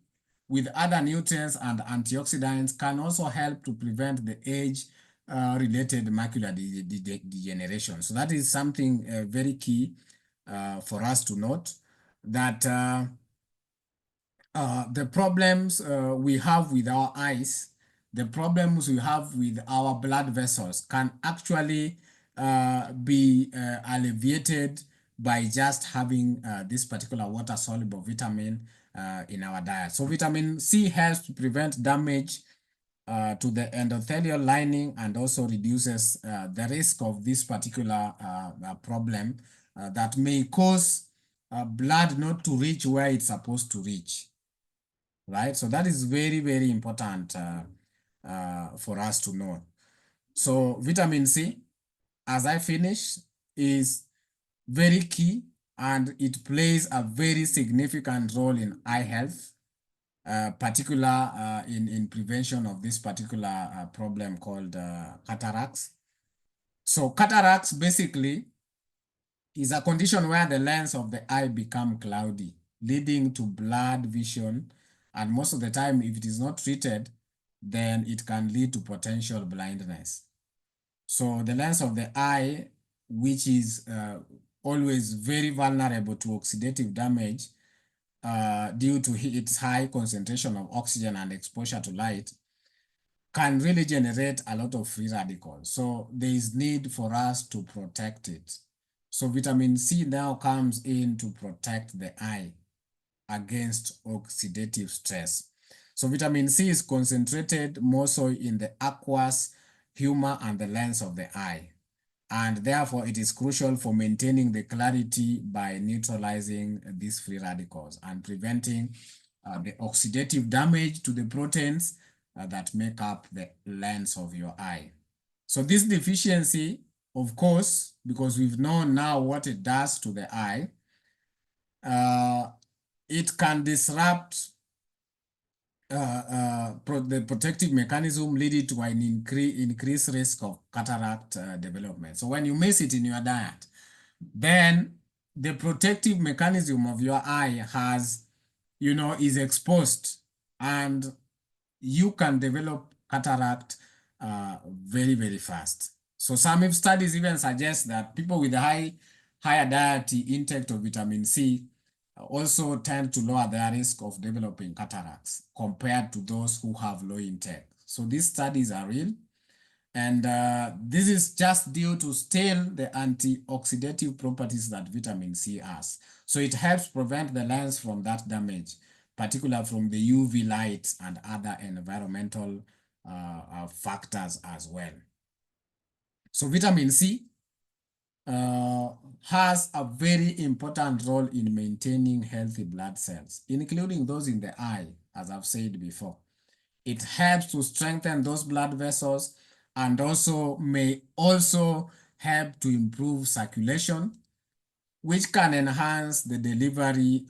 with other nutrients and antioxidants can also help to prevent the age-related macular degeneration. So that is something very key for us to note, that the problems we have with our eyes, the problems we have with our blood vessels can actually be alleviated by just having this particular water-soluble vitamin in our diet. So vitamin C helps to prevent damage to the endothelial lining and also reduces the risk of this particular problem that may cause blood not to reach where it's supposed to reach, right? So that is very, very important for us to know. So vitamin C, as I finish, is very key, and it plays a very significant role in eye health, particular in prevention of this particular problem called cataracts. So cataracts basically is a condition where the lens of the eye become cloudy, leading to blurred vision. And most of the time, if it is not treated, then it can lead to potential blindness. So the lens of the eye, which is always very vulnerable to oxidative damage due to its high concentration of oxygen and exposure to light, can really generate a lot of free radicals. So there is need for us to protect it. So vitamin C now comes in to protect the eye against oxidative stress. So vitamin C is concentrated more so in the aqueous humor and the lens of the eye. And therefore, it is crucial for maintaining the clarity by neutralizing these free radicals and preventing the oxidative damage to the proteins that make up the lens of your eye. So this deficiency, of course, because we've known now what it does to the eye, it can disrupt the protective mechanism, leading to an increased risk of cataract development. So when you miss it in your diet, then the protective mechanism of your eye is exposed, and you can develop cataract very, very fast. So some studies even suggest that people with higher dietary intake of vitamin C also tend to lower their risk of developing cataracts compared to those who have low intake. So these studies are real, And this is just due to still the antioxidative properties that vitamin C has. So it helps prevent the lens from that damage, particularly from the UV light and other environmental factors as well. So vitamin C has a very important role in maintaining healthy blood cells, including those in the eye, as I've said before. It helps to strengthen those blood vessels and also may also help to improve circulation, which can enhance the delivery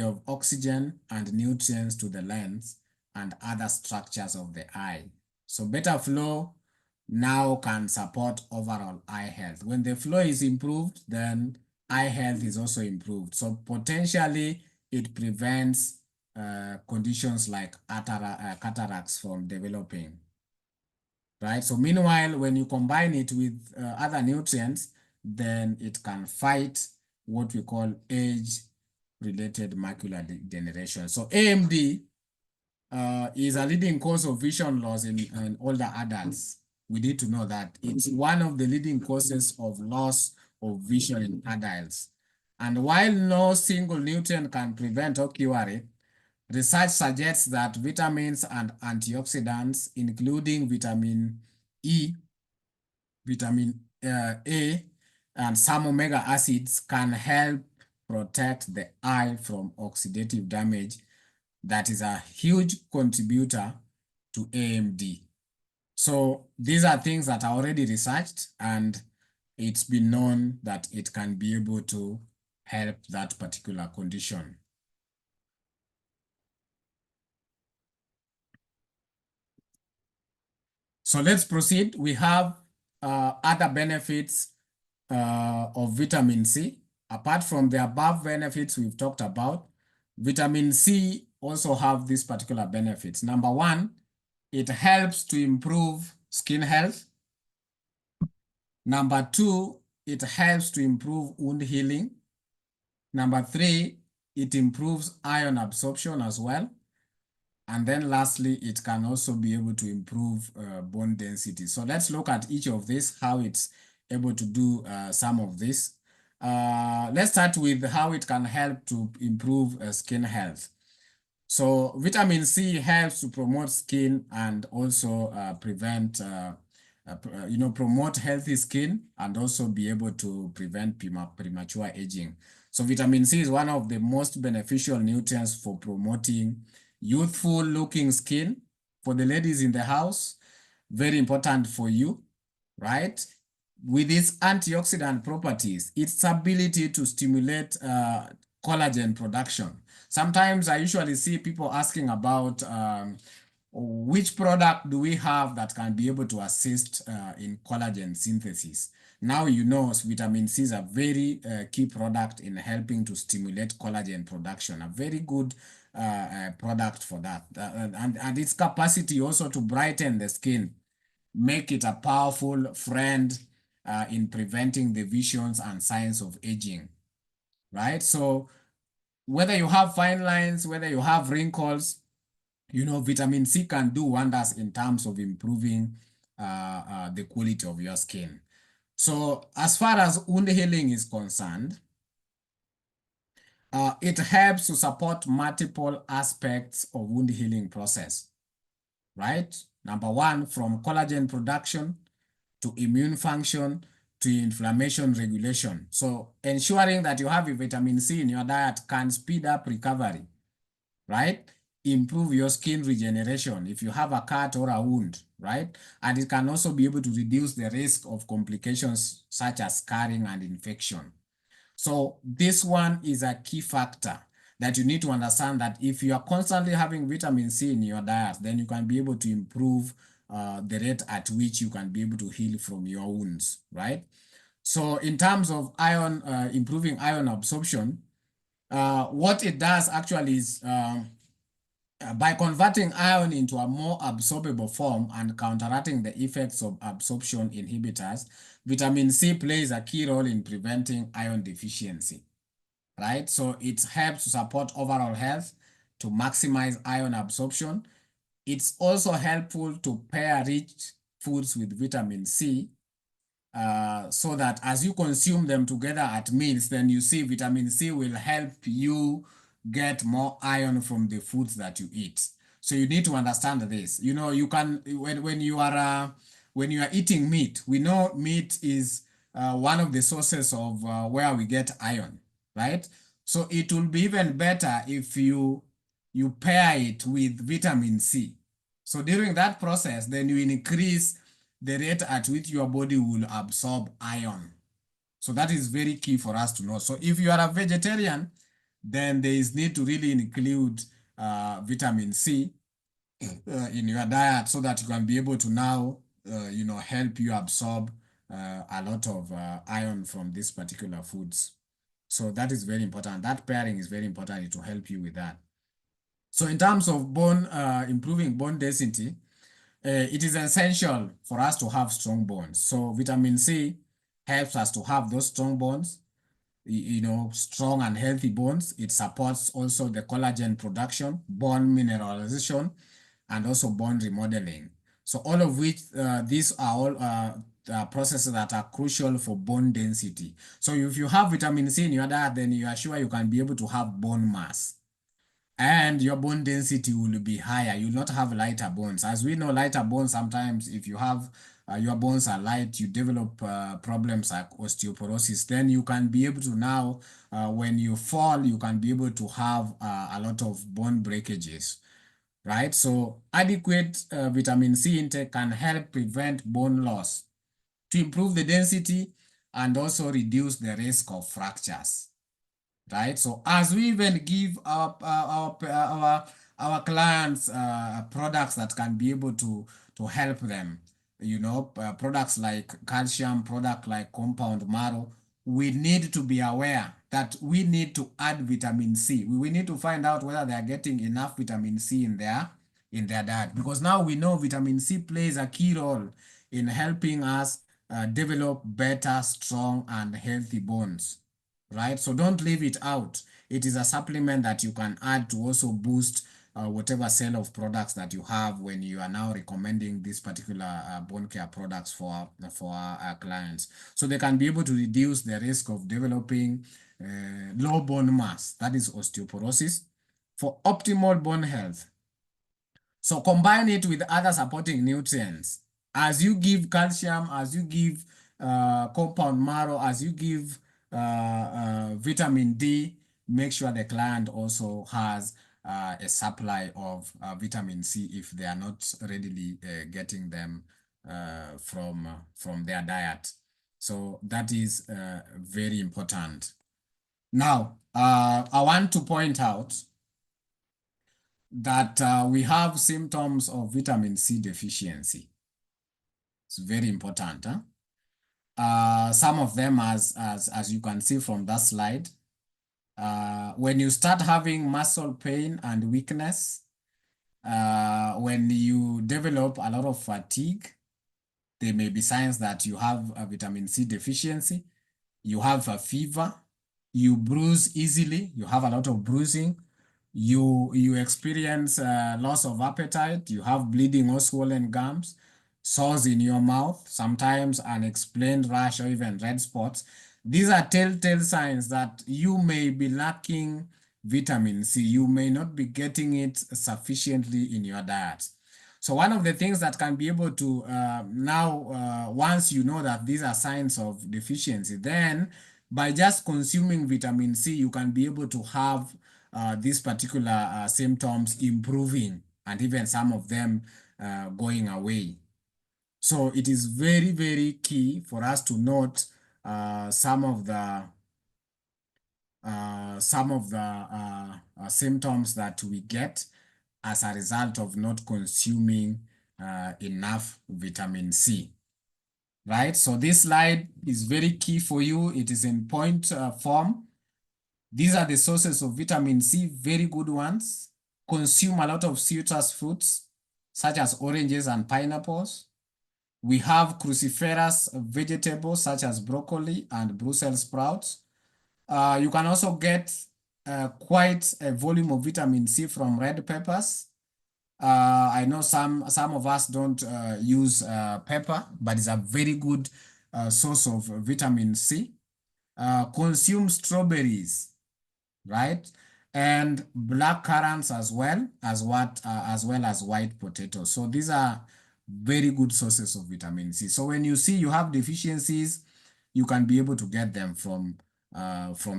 of oxygen and nutrients to the lens and other structures of the eye. So better flow now can support overall eye health. When the flow is improved, then eye health is also improved. So potentially it prevents conditions like cataracts from developing, right? So meanwhile, when you combine it with other nutrients, then it can fight what we call age-related macular degeneration. So AMD is a leading cause of vision loss in older adults. We need to know that it's one of the leading causes of loss of vision in adults. And while no single nutrient can prevent or cure it, research suggests that vitamins and antioxidants, including vitamin E, vitamin A, and some omega acids can help protect the eye from oxidative damage that is a huge contributor to AMD. So these are things that are already researched, and it's been known that it can be able to help that particular condition. So let's proceed. We have other benefits of vitamin C. Apart from the above benefits we've talked about, vitamin C also have these particular benefits. Number one, it helps to improve skin health. Number two, it helps to improve wound healing. Number three, it improves iron absorption as well. And then lastly, it can also be able to improve bone density. So let's look at each of these, how it's able to do some of this. Let's start with how it can help to improve skin health. So vitamin C helps to promote skin and also promote healthy skin and also be able to prevent premature aging. So vitamin C is one of the most beneficial nutrients for promoting youthful looking skin. For the ladies in the house, very important for you, right? With its antioxidant properties, its ability to stimulate collagen production. Sometimes I usually see people asking about which product do we have that can be able to assist in collagen synthesis. Now you know vitamin C is a very key product in helping to stimulate collagen production, a very good product for that. And its capacity also to brighten the skin, make it a powerful friend in preventing the visions and signs of aging, right? So whether you have fine lines, whether you have wrinkles, vitamin C can do wonders in terms of improving the quality of your skin. So as far as wound healing is concerned, it helps to support multiple aspects of wound healing process, right? Number one, from collagen production to immune function to inflammation regulation. So ensuring that you have a vitamin C in your diet can speed up recovery, right? Improve your skin regeneration if you have a cut or a wound, right? And it can also be able to reduce the risk of complications such as scarring and infection. So this one is a key factor that you need to understand, that if you are constantly having vitamin C in your diet, then you can be able to improve the rate at which you can be able to heal from your wounds, right? So in terms of iron, improving iron absorption, what it does actually is by converting iron into a more absorbable form and counteracting the effects of absorption inhibitors, vitamin C plays a key role in preventing iron deficiency, right? So it helps to support overall health, to maximize iron absorption, It's also helpful to pair rich foods with vitamin C, so that as you consume them together at meals, then you see vitamin C will help you get more iron from the foods that you eat. So you need to understand this. You know, you can when you are eating meat, we know meat is one of the sources of where we get iron, right? So it will be even better if you pair it with vitamin C. So during that process, then you increase the rate at which your body will absorb iron. So that is very key for us to know. So if you are a vegetarian, then there is need to really include vitamin C in your diet so that you can be able to now, help you absorb a lot of iron from these particular foods. So that is very important. That pairing is very important to help you with that. So in terms of improving bone density, it is essential for us to have strong bones. So vitamin C helps us to have those strong bones, strong and healthy bones. It supports also the collagen production, bone mineralization, and also bone remodeling. So all of which, these are all processes that are crucial for bone density. So if you have vitamin C in your diet, then you are sure you can be able to have bone mass and your bone density will be higher. You'll not have lighter bones. As we know, lighter bones, sometimes if you have your bones are light, you develop problems like osteoporosis. Then you can be able to now, when you fall, you can be able to have a lot of bone breakages, right? So adequate vitamin C intake can help prevent bone loss, to improve the density, and also reduce the risk of fractures, right? So as we even give our clients products that can be able to help them, products like calcium, product like compound marrow, we need to be aware that we need to add vitamin C. We need to find out whether they are getting enough vitamin C in their diet, because now we know vitamin C plays a key role in helping us develop better, strong, and healthy bones, right? So don't leave it out. It is a supplement that you can add to also boost whatever sale of products that you have when you are now recommending these particular bone care products for our clients. So they can be able to reduce the risk of developing low bone mass, that is osteoporosis, for optimal bone health. So combine it with other supporting nutrients. As you give calcium, as you give compound marrow, as you give vitamin D, make sure the client also has a supply of vitamin C if they are not readily getting them from their diet. So that is very important. Now, I want to point out that we have symptoms of vitamin C deficiency. It's very important. Some of them, as you can see from that slide, when you start having muscle pain and weakness, when you develop a lot of fatigue, there may be signs that you have a vitamin C deficiency. You have a fever, you bruise easily, you have a lot of bruising, you experience loss of appetite, you have bleeding or swollen gums, sores in your mouth, sometimes unexplained rash or even red spots. These are telltale signs that you may be lacking vitamin C. You may not be getting it sufficiently in your diet. So one of the things that can be able to once you know that these are signs of deficiency, then by just consuming vitamin C, you can be able to have these particular symptoms improving and even some of them going away. So it is very, very key for us to note some of the symptoms that we get as a result of not consuming enough vitamin C, right? So this slide is very key for you. It is in point form. These are the sources of vitamin C, very good ones. Consume a lot of citrus fruits, such as oranges and pineapples. We have cruciferous vegetables, such as broccoli and Brussels sprouts. You can also get quite a volume of vitamin C from red peppers, I know some of us don't use pepper, but it's a very good source of vitamin C. Consume strawberries, right? And black currants as well as white potatoes. So these are very good sources of vitamin C. So when you see you have deficiencies, you can be able to get them from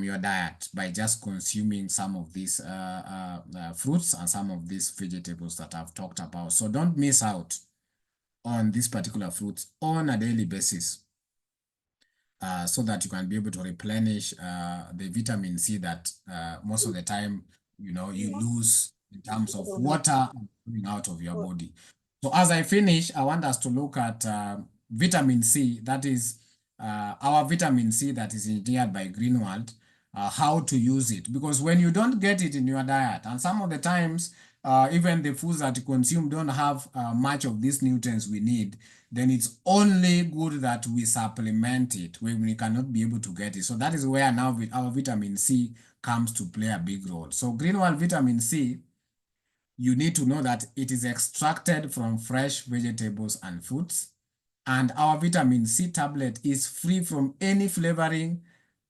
your diet by just consuming some of these fruits and some of these vegetables that I've talked about. So don't miss out on these particular fruits on a daily basis. So that you can be able to replenish the vitamin C that most of the time, you lose in terms of water coming out of your body. So as I finish, I want us to look at vitamin C, that is our vitamin C that is engineered by Greenwald, how to use it. Because when you don't get it in your diet, and some of the times, even the foods that you consume don't have much of these nutrients we need, then it's only good that we supplement it when we cannot be able to get it. So that is where now our vitamin C comes to play a big role. So Greenwald vitamin C, you need to know that it is extracted from fresh vegetables and fruits. And our vitamin C tablet is free from any flavoring,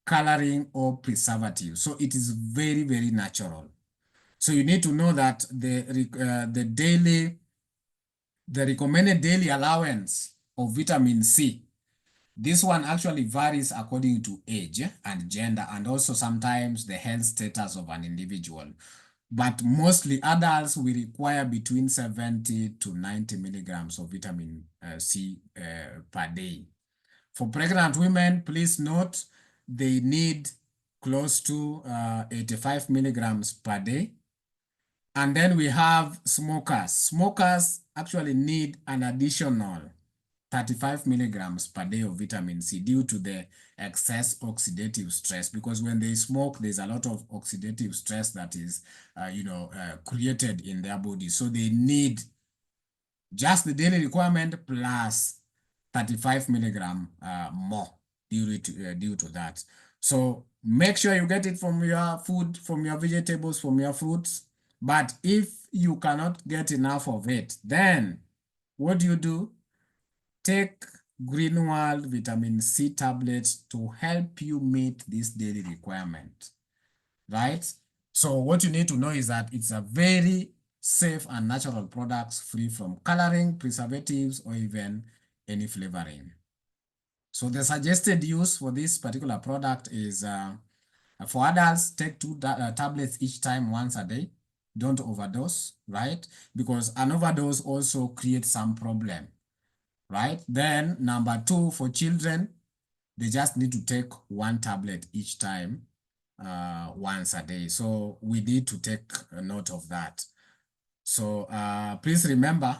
coloring, or preservative. So it is very, very natural. So you need to know that the recommended daily allowance of vitamin C, this one actually varies according to age and gender, and also sometimes the health status of an individual. But mostly adults will require between 70 to 90 milligrams of vitamin C per day. For pregnant women, please note they need close to 85 milligrams per day. And then we have smokers. Smokers actually need an additional 35 milligrams per day of vitamin C due to the excess oxidative stress, because when they smoke, there's a lot of oxidative stress that is, created in their body. So they need just the daily requirement plus 35 milligram more due to that. So make sure you get it from your food, from your vegetables, from your fruits. But if you cannot get enough of it, then what do? Take Greenwald vitamin C tablets to help you meet this daily requirement, right? So what you need to know is that it's a very safe and natural products free from coloring, preservatives, or even any flavoring. So the suggested use for this particular product is for adults, take two tablets each time once a day. Don't overdose, right? Because an overdose also creates some problem, right? Then number two, for children, they just need to take one tablet each time once a day. So we need to take a note of that. So please remember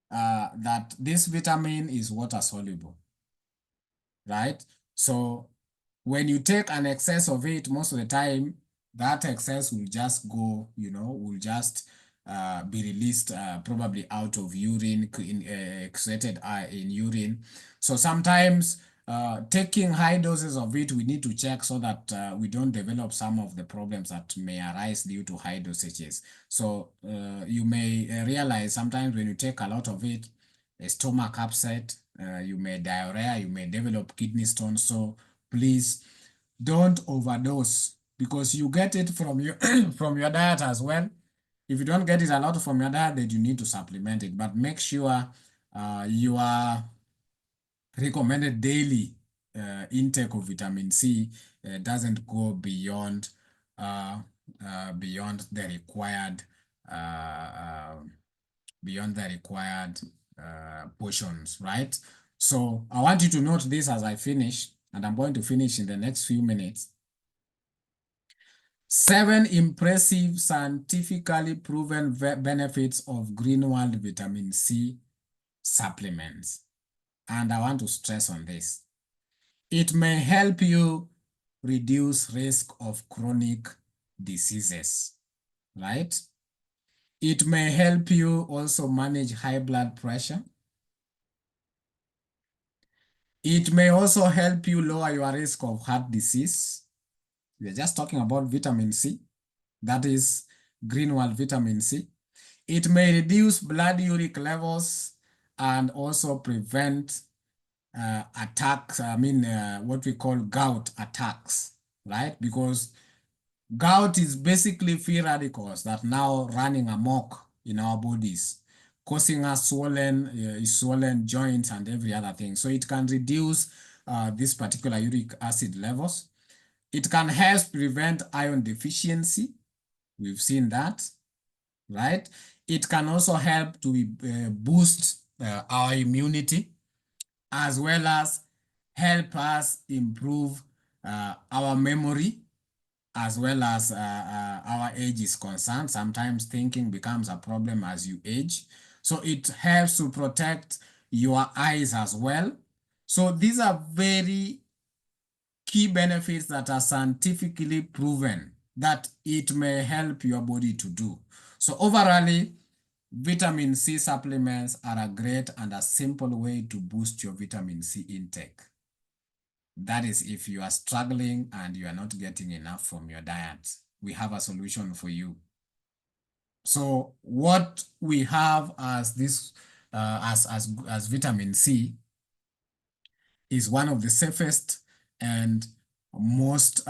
that this vitamin is water soluble, right? So when you take an excess of it, most of the time, that excess will just go, will just be released probably out of urine, excreted in urine. So sometimes taking high doses of it, we need to check so that we don't develop some of the problems that may arise due to high dosages. So you may realize sometimes when you take a lot of it, a stomach upset, you may diarrhea, you may develop kidney stones. So please don't overdose, because you get it from your from your diet as well. If you don't get it a lot from your diet, then you need to supplement it. But make sure your recommended daily intake of vitamin C doesn't go beyond the required portions, right? So I want you to note this as I finish, and I'm going to finish in the next few minutes. 7 impressive scientifically proven benefits of Greenwald vitamin C supplements. And I want to stress on this. It may help you reduce risk of chronic diseases, right? It may help you also manage high blood pressure. It may also help you lower your risk of heart disease. We're just talking about vitamin C. That is Greenwald vitamin C. It may reduce blood uric levels and also prevent attacks, what we call gout attacks, right? Because gout is basically free radicals that now running amok in our bodies, causing us swollen joints and every other thing. So it can reduce this particular uric acid levels. It can help prevent iron deficiency. We've seen that, right? It can also help to boost our immunity, as well as help us improve our memory, as well as our age is concerned. Sometimes thinking becomes a problem as you age. So it helps to protect your eyes as well. So these are very key benefits that are scientifically proven that it may help your body to do. So overall, vitamin C supplements are a great and a simple way to boost your vitamin C intake. That is, if you are struggling and you are not getting enough from your diet, we have a solution for you. So what we have as this, as vitamin C is one of the safest and most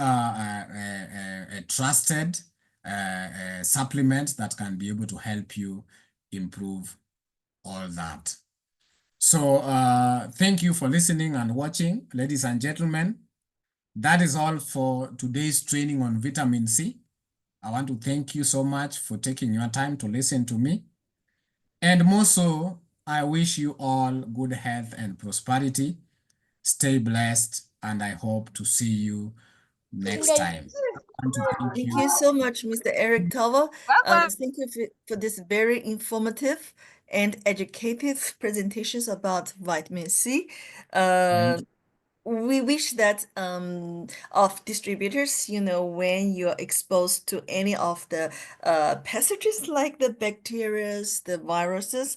trusted supplements that can be able to help you improve all that. So thank you for listening and watching, ladies and gentlemen. That is all for today's training on vitamin C. I want to thank you so much for taking your time to listen to me. And more so, I wish you all good health and prosperity. Stay blessed, and I hope to see you next time. I want to thank Thank you. you so much, Mr. Eric Tava. Bye-bye. Thank you for this very informative and educative presentations about vitamin C. We wish that of distributors, when you're exposed to any of the pathogens like the bacteria, the viruses,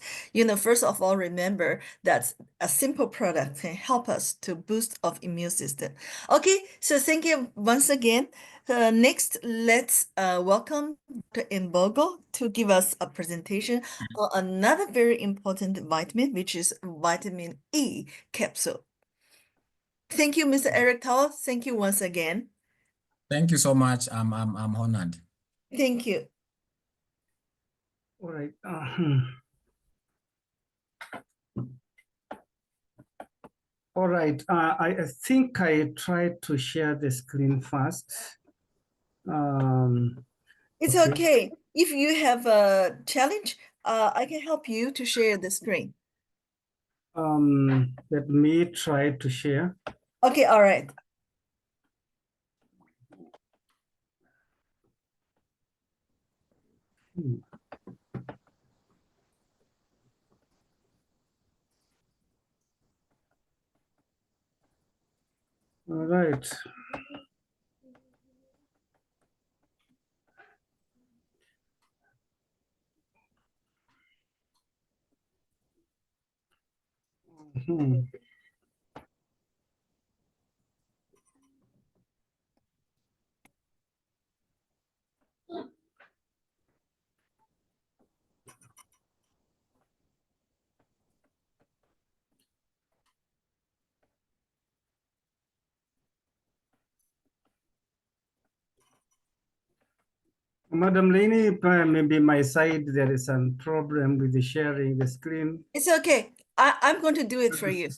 first of all, remember that a simple product can help us to boost of immune system. Okay, so thank you once again. Next, let's welcome Dr. Mbogo to give us a presentation on another very important vitamin, which is vitamin E capsule. Thank you, Mr. Eric Tao. Thank you once again. Thank you so much. I'm honored. Thank you. All right. All right. I think I tried to share the screen first. It's Okay. okay. If you have a challenge, I can help you to share the screen. Let me try to share. Okay, all right. All right. Hmm. Madam Lainey, maybe my side, there is some problem with the sharing the screen. It's okay. I'm going to do it for you.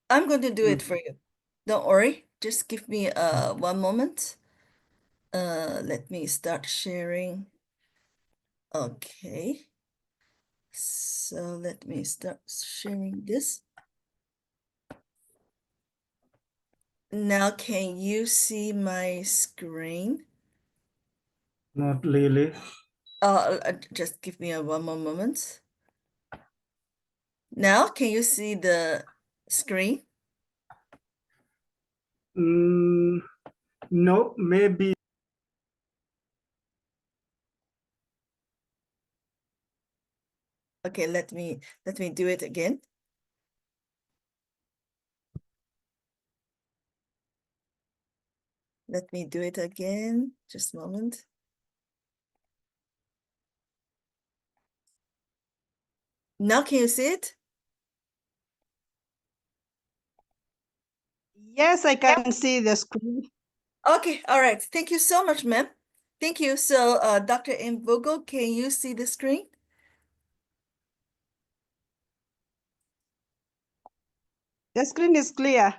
I'm going to do it for you. Don't worry. Just give me one moment. Let me start sharing. Okay. So let me start sharing this. Now, can you see my screen? Not really. Just give me one more moment. Now, can you see the screen? No, maybe. Okay, let me do it again. Let me do it again. Just a moment. Now can you see it? Yes, I can see the screen. Okay, all right. Thank you so much, ma'am. Thank you. So, Dr. Mbogo, can you see the screen? The screen is clear.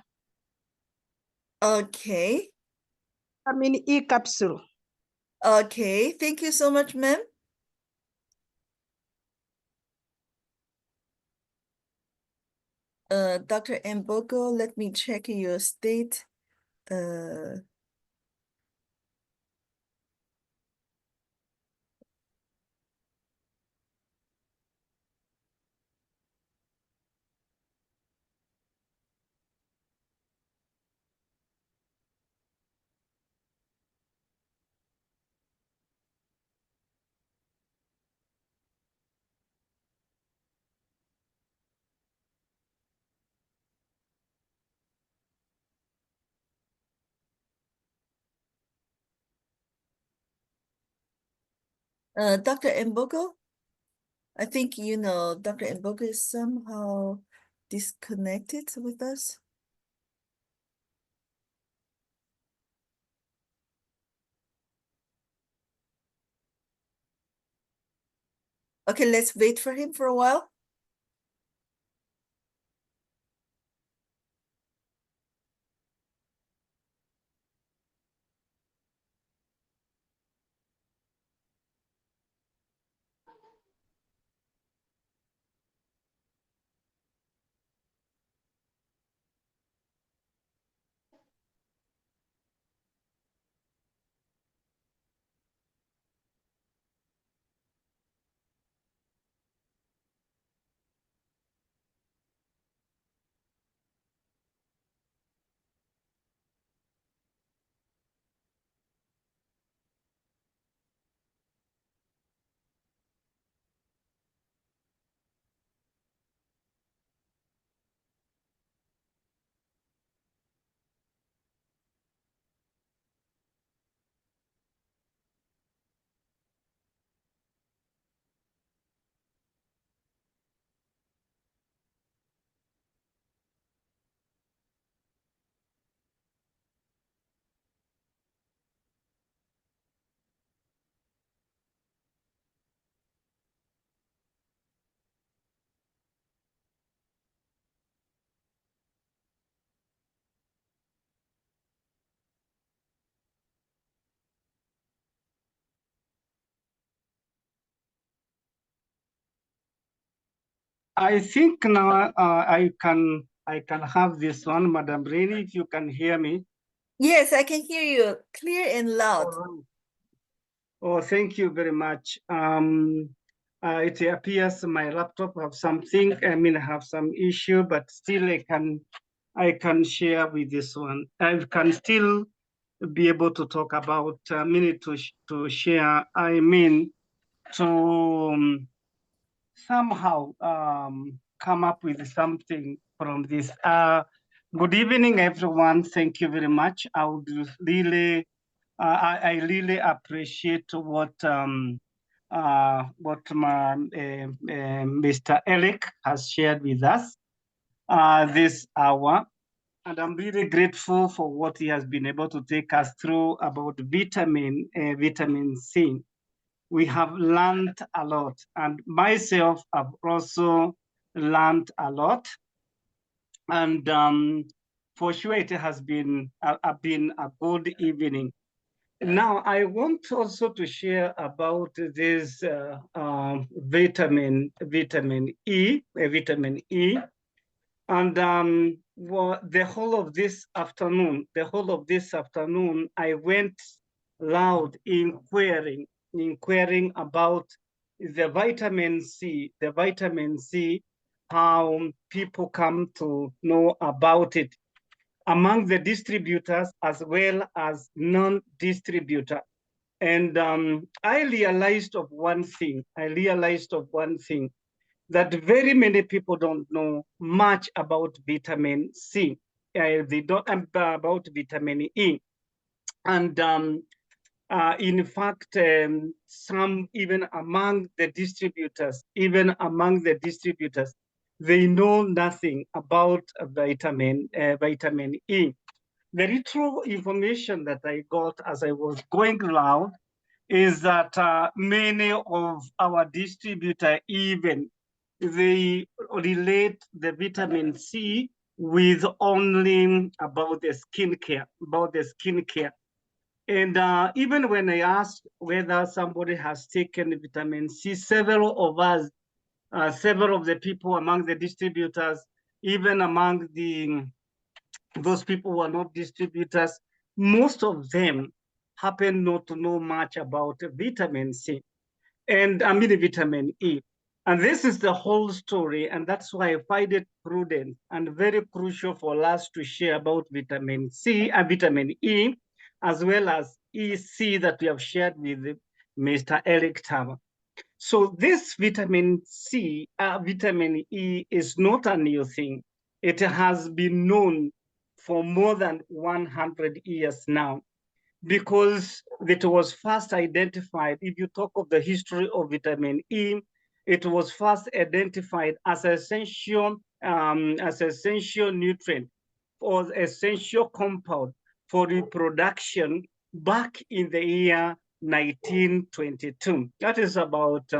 Okay. Vitamin E capsule. Okay. Thank you so much, ma'am. Dr. Mbogo, let me check your state. Dr. Mbogo, I think you know Dr. Mbogo is somehow disconnected with us. Okay, let's wait for him for a while. I think now I can have this one, Madam Rini, if you can hear me. Yes, I can hear you clear and loud. Oh, thank you very much. It appears my laptop have something. Have some issue, but still I can share with this one. I can still be able to talk about a minute to share. To somehow come up with something from this. Good evening, everyone. Thank you very much. I would really, I really appreciate what Mr. Eric has shared with us this hour. And I'm really grateful for what he has been able to take us through about vitamin C. We have learned a lot, and myself have also learned a lot. And for sure, it has been a good evening. Now, I want also to share about this vitamin E, vitamin E. And the whole of this afternoon, I went loud inquiring about the vitamin C, how people come to know about it among the distributors as well as non-distributor. And I realized of one thing, that very many people don't know much about vitamin C. They don't about vitamin E. And In fact, some even among the distributors, they know nothing about vitamin E. The little information that I got as I was going around is that many of our distributors even they relate the vitamin C with only about the skincare, And even when I asked whether somebody has taken vitamin C, several of the people among the distributors, even among those people who are not distributors, most of them happen not to know much about vitamin C and vitamin E. And this is the whole story. And that's why I find it prudent and very crucial for us to share about vitamin C and vitamin E, as well as EC that we have shared with Mr. Eric Tama. So this vitamin E is not a new thing. It has been known for more than 100 years now, because it was first identified. If you talk of the history of vitamin E, it was first identified as essential nutrient or essential compound for reproduction back in the year 1922. That is about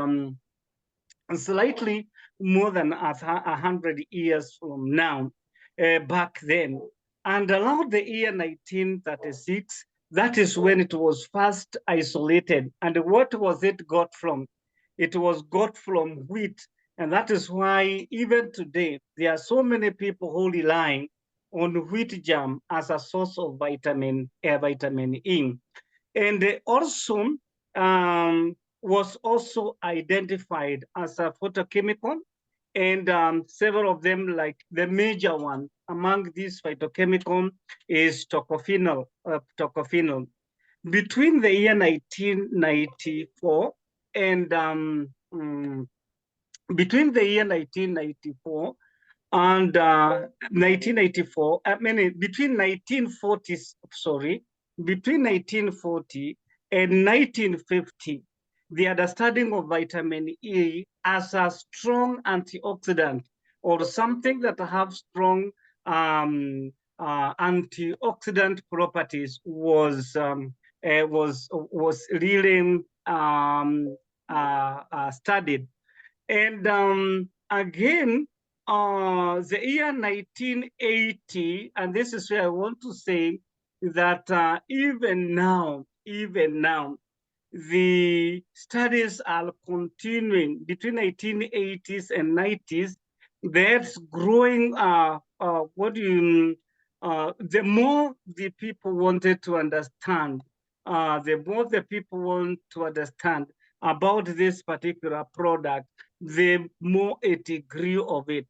slightly more than 100 years from now, back then. And around the year 1936, that is when it was first isolated. And what was it got from? It was got from wheat. And that is why even today, there are so many people who rely on wheat germ as a source of vitamin E. And also was also identified as a phytochemical, and several of them, like the major one among these phytochemical is tocophenol. Between the year 1994 and between the year 1994 and 1984, between 1940, between 1940 and 1950, the understanding of vitamin E as a strong antioxidant or something that have strong antioxidant properties was really studied. And again, the year 1980, and this is where I want to say that even now, the studies are continuing between 1980s and 90s. There's growing, the more the people wanted to understand, the more the people want to understand about this particular product, the more it grew of it.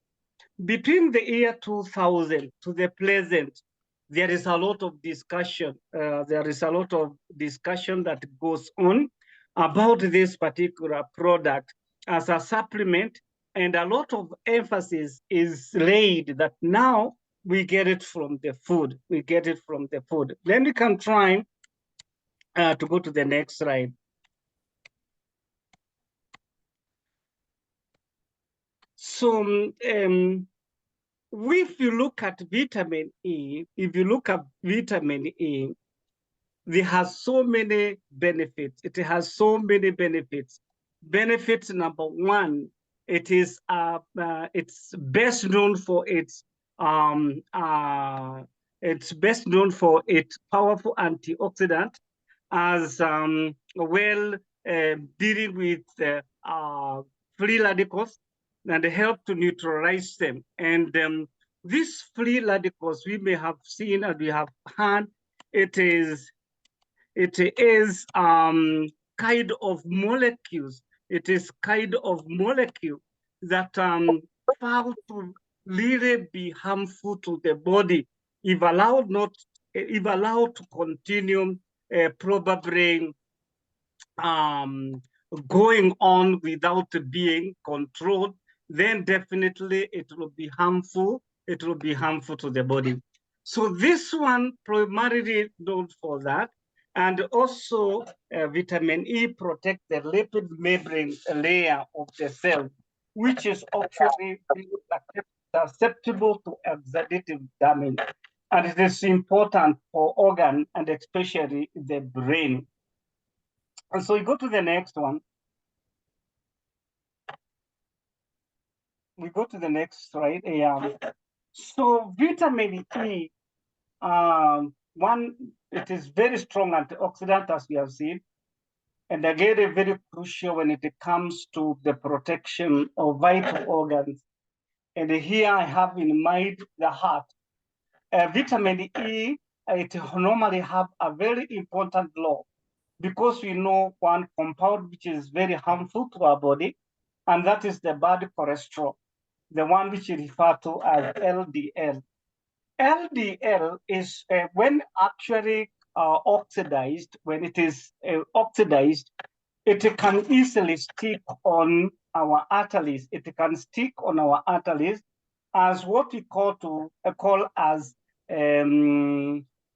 Between the year 2000 to the present, there is a lot of discussion. That goes on about this particular product as a supplement, and a lot of emphasis is laid that now we get it from the food. Then we can try to go to the next slide. So if you look at vitamin E, it has so many benefits. Benefit number one, it's best known for its powerful antioxidant, as well dealing with free radicals and help to neutralize them. And these free radicals, we may have seen and we have heard, it is kind of molecules. It is kind of molecule that found to really be harmful to the body if allowed to continue probably going on without being controlled, then definitely it will be harmful. It will be harmful to the body. So this one primarily known for that. And also vitamin E protects the lipid membrane layer of the cell, which is actually susceptible to oxidative damage. And it is important for organ and especially the brain. And so we go to the next one. We go to the next slide. So vitamin E, it is very strong antioxidant, as we have seen. And again, very crucial when it comes to the protection of vital organs. And here I have in mind the heart. Vitamin E, it normally have a very important role because we know one compound which is very harmful to our body, and that is the bad cholesterol, the one which is referred to as LDL. LDL is when actually oxidized, when it is oxidized, it can easily stick on our arteries. It can stick on our arteries as what we call as a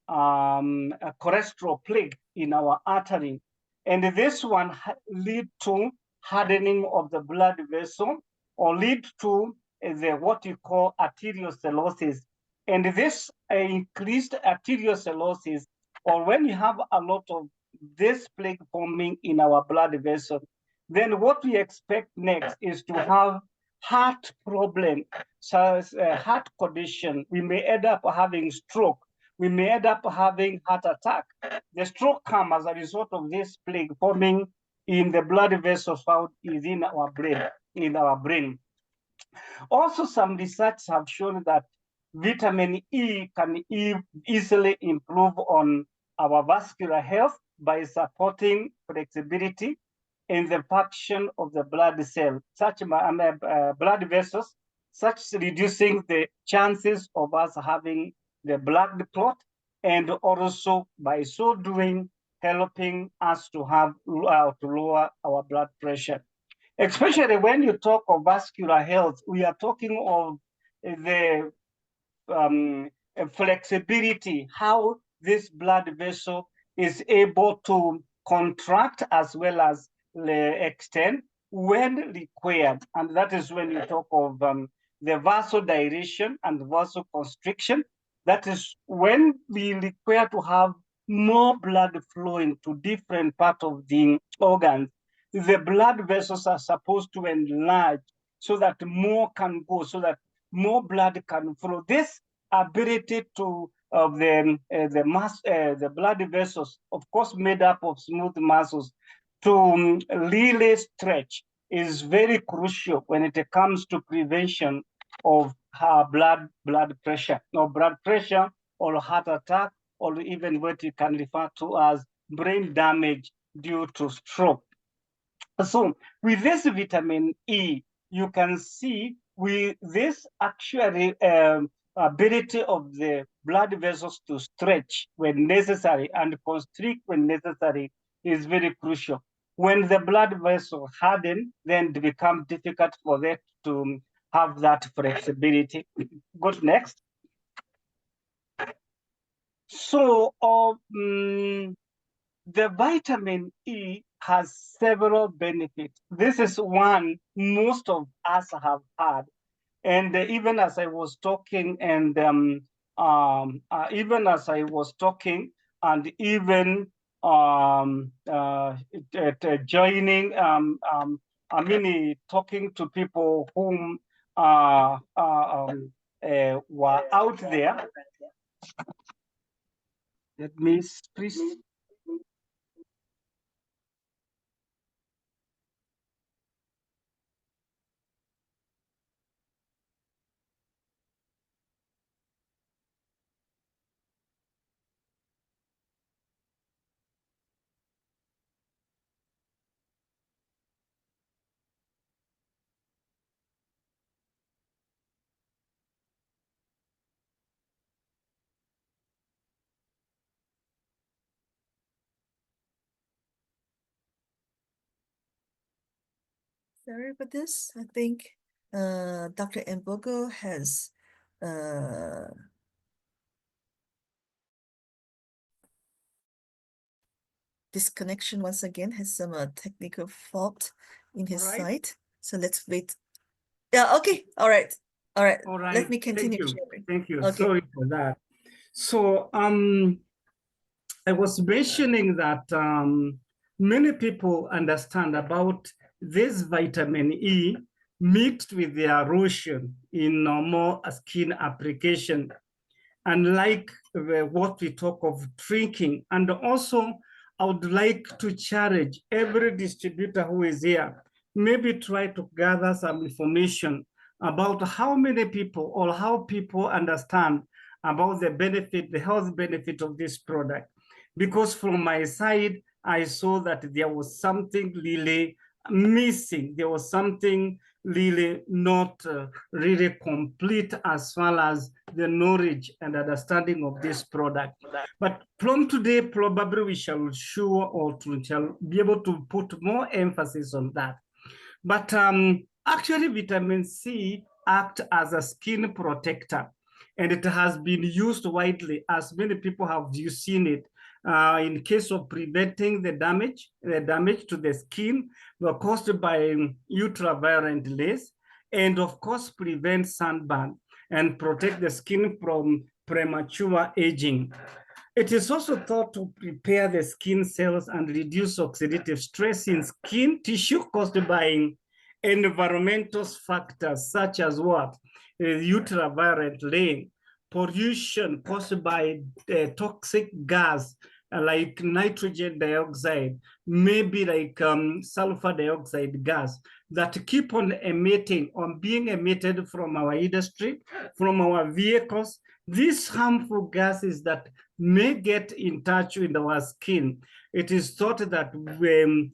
cholesterol plaque in our artery. And this one lead to hardening of the blood vessel or lead to what you call arteriosclerosis. And this increased arteriosclerosis, or when you have a lot of this plaque forming in our blood vessel, then what we expect next is to have heart problem, so as heart condition. We may end up having stroke. We may end up having heart attack. The stroke comes as a result of this plaque forming in the blood vessels found within our brain. Also, some research have shown that vitamin E can easily improve on our vascular health by supporting flexibility in the function of the blood cell, such blood vessels, such reducing the chances of us having the blood clot, and also by so doing, helping us to have to lower our blood pressure. Especially when you talk of vascular health, we are talking of the flexibility, how this blood vessel is able to contract as well as extend when required. And that is when you talk of the vasodilation and vasoconstriction. That is when we require to have more blood flowing to different parts of the organs. The blood vessels are supposed to enlarge so that more can go, so that more blood can flow. This ability to of the blood vessels, of course, made up of smooth muscles, to really stretch is very crucial when it comes to prevention of blood pressure or heart attack, or even what you can refer to as brain damage due to stroke. So with this vitamin E, you can see with this actually ability of the blood vessels to stretch when necessary and constrict when necessary is very crucial. When the blood vessel harden, then it becomes difficult for them to have that flexibility. Go to next. So the vitamin E has several benefits. This is one most of us have had. And even as I was talking and even as I was talking and even joining, talking to people whom were out there. Let me please. Sorry for this. I think Dr. Mbogo has disconnection once again, has some technical fault in his Alright. side. So let's wait. Yeah, okay. All right. All right. All right. Let me continue Thank you. sharing. Thank you. Okay. Sorry for that. So I was mentioning that many people understand about this vitamin E mixed with their lotion in normal skin application, unlike what we talk of drinking. And also, I would like to challenge every distributor who is here, maybe try to gather some information about how many people or how people understand about the benefit, the health benefit of this product. Because from my side, I saw that there was something really missing. There was something really not really complete as far as the knowledge and understanding of this product. But from today, probably we shall show or we shall be able to put more emphasis on that. But actually, vitamin C acts as a skin protector, and it has been used widely, as many people have seen it. In case of preventing the damage to the skin caused by ultraviolet rays, and of course prevent sunburn and protect the skin from premature aging. It is also thought to repair the skin cells and reduce oxidative stress in skin tissue caused by environmental factors such as what? Ultraviolet rays, pollution caused by toxic gas like nitrogen dioxide, maybe like sulfur dioxide gas that keep on emitting, on being emitted from our industry, from our vehicles. These harmful gases that may get in touch with our skin. It is thought that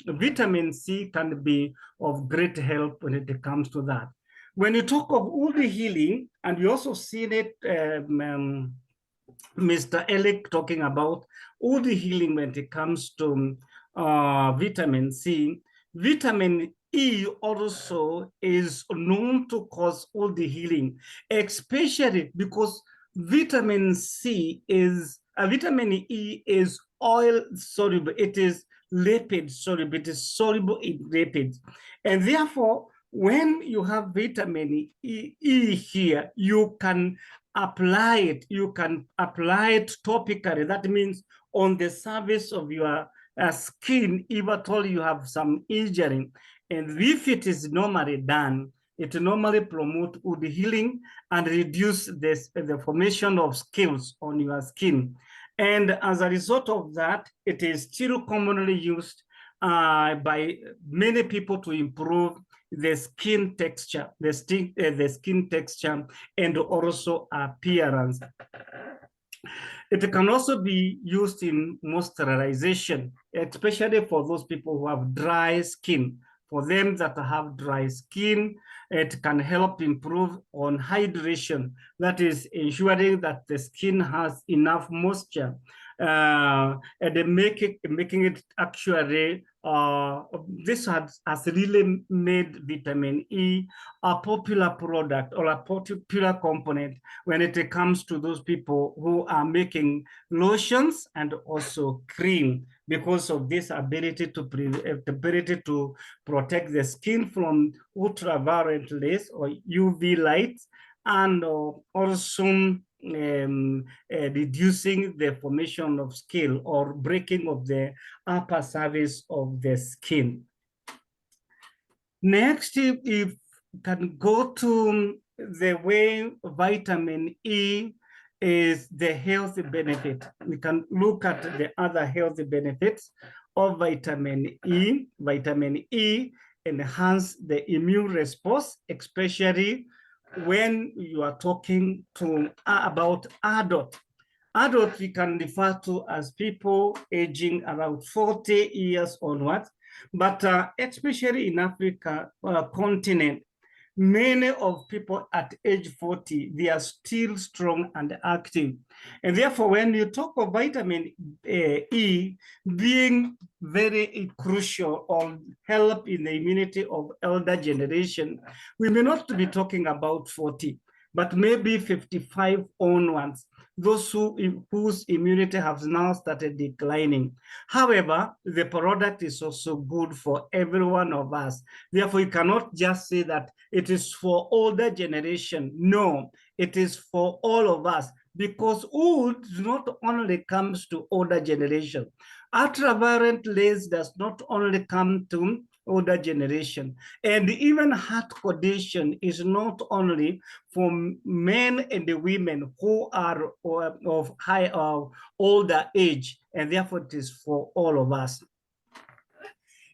vitamin C can be of great help when it comes to that. When you talk of wound healing, and you also seen it, Mr. Ellick talking about wound healing when it comes to vitamin C. Vitamin E also is known to cause wound healing, especially because vitamin C is, vitamin E is oil soluble. It is lipid soluble. It is soluble in lipids. And therefore, when you have vitamin E here, you can apply it. You can apply it topically. That means on the surface of your skin, if at all you have some injury. And if it is normally done, it normally promotes wound healing and reduce the formation of scales on your skin. And as a result of that, it is still commonly used by many people to improve the skin texture, the skin texture, and also appearance. It can also be used in moisturization, especially for those people who have dry skin. For them that have dry skin, it can help improve on hydration. That is ensuring that the skin has enough moisture and making it actually, this has really made vitamin E a popular product or a popular component when it comes to those people who are making lotions and also cream, because of this ability to protect the skin from ultraviolet rays or UV lights, and also reducing the formation of scale or breaking of the upper surface of the skin. Next, if you can go to the way vitamin E is the health benefit. We can look at the other health benefits of vitamin E. Vitamin E enhance the immune response, especially when you are talking about adult. Adult we can refer to as people aging around 40 years onwards, but especially in Africa continent, many of people at age 40, they are still strong and active. And therefore, when you talk of vitamin E being very crucial or help in the immunity of elder generation, we may not be talking about 40, but maybe 55 onwards. those whose immunity has now started declining. However, the product is also good for every one of us. Therefore, you cannot just say that it is for older generation. No, it is for all of us, because old not only comes to older generation. Ultraviolet rays does not only come to older generation, and even heart condition is not only for men and the women who are of high older age, and therefore it is for all of us.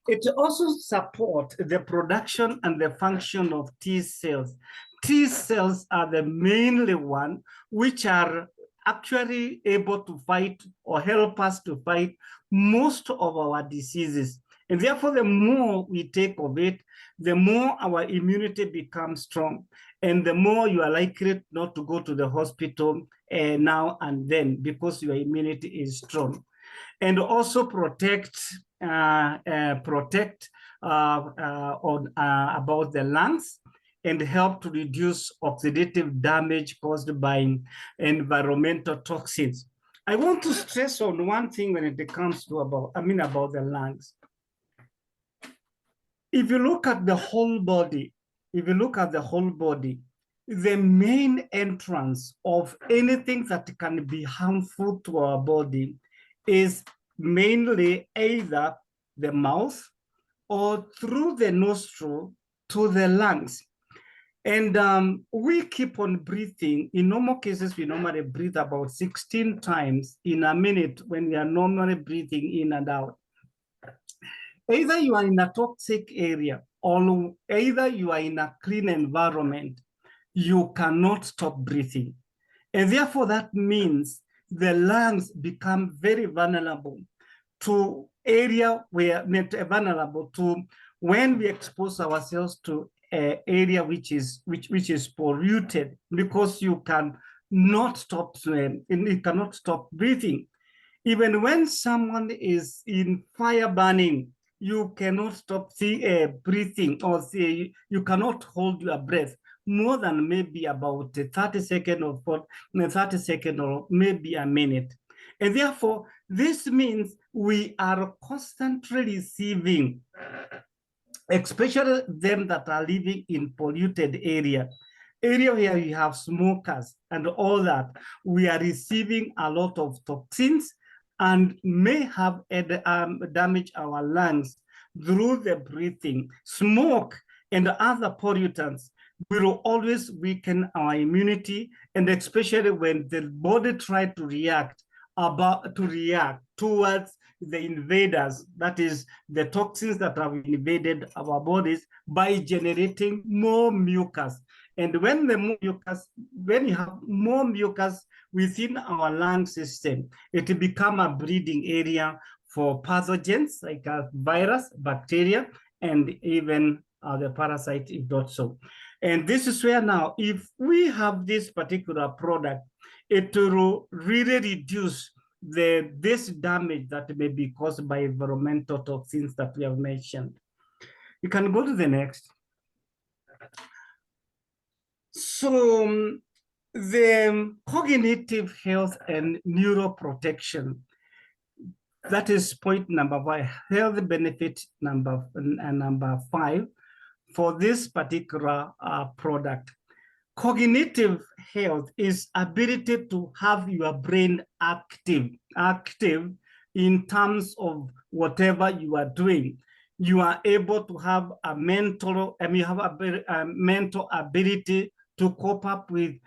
It also supports the production and the function of T cells. T cells are the mainly one which are actually able to fight or help us to fight most of our diseases. And therefore, the more we take of it, the more our immunity becomes strong, and the more you are likely not to go to the hospital now and then, because your immunity is strong. And also protect about the lungs, and help to reduce oxidative damage caused by environmental toxins. I want to stress on one thing when it comes to about the lungs. If you look at the whole body, the main entrance of anything that can be harmful to our body is mainly either the mouth or through the nostril to the lungs. And we keep on breathing. In normal cases, we normally breathe about 16 times in a minute when we are normally breathing in and out. Either you are in a toxic area or either you are in a clean environment, you cannot stop breathing. And therefore, that means the lungs become very vulnerable to area where vulnerable to when we expose ourselves to an area which is polluted, because you cannot stop breathing. Even when someone is in fire burning, you cannot stop breathing, or you cannot hold your breath more than maybe about 30 seconds or maybe a minute. And therefore, this means we are constantly receiving, especially them that are living in polluted area where you have smokers and all that, we are receiving a lot of toxins and may have damaged our lungs through the breathing. Smoke and other pollutants will always weaken our immunity, and especially when the body tries to react towards the invaders, that is the toxins that have invaded our bodies, by generating more mucus. And when you have more mucus within our lung system, it becomes a breeding area for pathogens like a virus, bacteria, and even the parasite, if not so. And this is where now, if we have this particular product, it will really reduce this damage that may be caused by environmental toxins that we have mentioned. You can go to the next. So the cognitive health and neuroprotection, that is point number 5, health benefit number 5 for this particular product. Cognitive health is ability to have your brain active in terms of whatever you are doing. You are able to have a mental ability to cope up with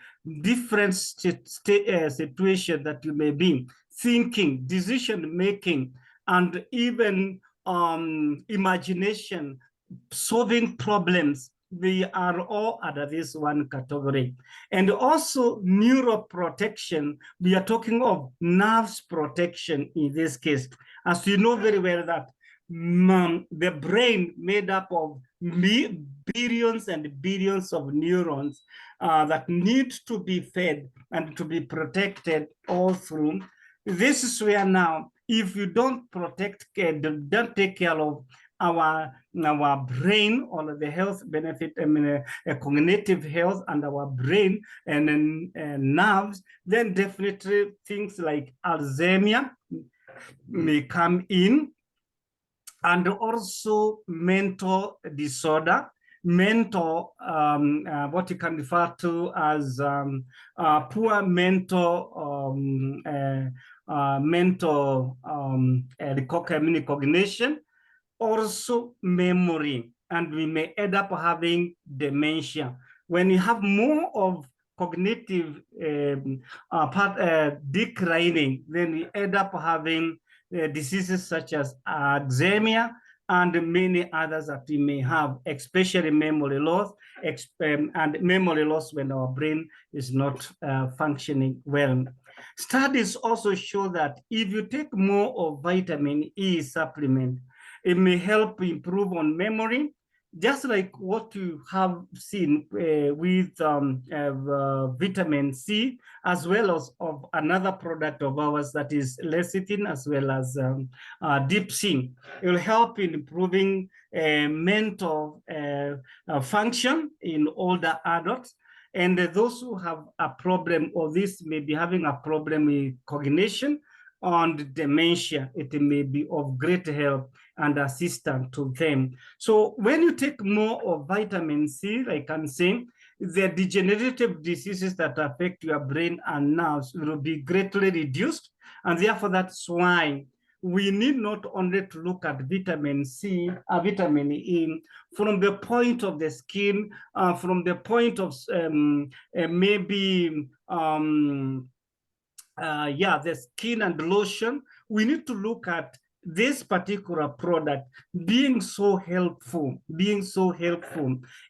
different situations that you may be thinking, decision making, and even imagination, solving problems. They are all under this one category. And also neuroprotection, we are talking of nerves protection in this case. As you know very well that the brain made up of billions and billions of neurons that need to be fed and to be protected all through. This is where now, if you don't protect, don't take care of our brain, or the health benefit, cognitive health and our brain and then nerves, then definitely things like Alzheimer's may come in, and also mental disorder, mental, what you can refer to as poor mental cognition, also memory, and we may end up having dementia. When you have more of cognitive declining, then we end up having diseases such as Alzheimer's and many others that we may have, especially memory loss, and memory loss when our brain is not functioning well. Studies also show that if you take more of vitamin E supplement, it may help improve on memory, just like what you have seen with vitamin C, as well as of another product of ours that is lecithin, as well as deep sea. It will help in improving mental function in older adults. And those who have a problem, or this may be having a problem with cognition and dementia, it may be of great help and assistance to them. So when you take more of vitamin C, like I'm saying, the degenerative diseases that affect your brain and nerves will be greatly reduced. And therefore, that's why we need not only to look at vitamin C, vitamin E, from the point of the skin, from the point of the skin and lotion. We need to look at this particular product being so helpful,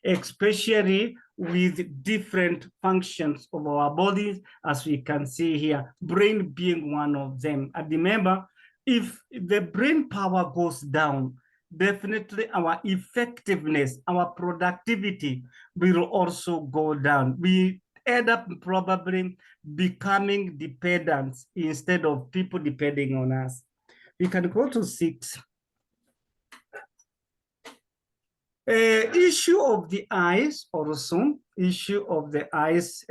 especially with different functions of our bodies, as we can see here, brain being one of them. And remember, if the brain power goes down, definitely our effectiveness, our productivity will also go down. We end up probably becoming dependent instead of people depending on us. We can go to 6. Issue of the eyes also, issue of the eyes,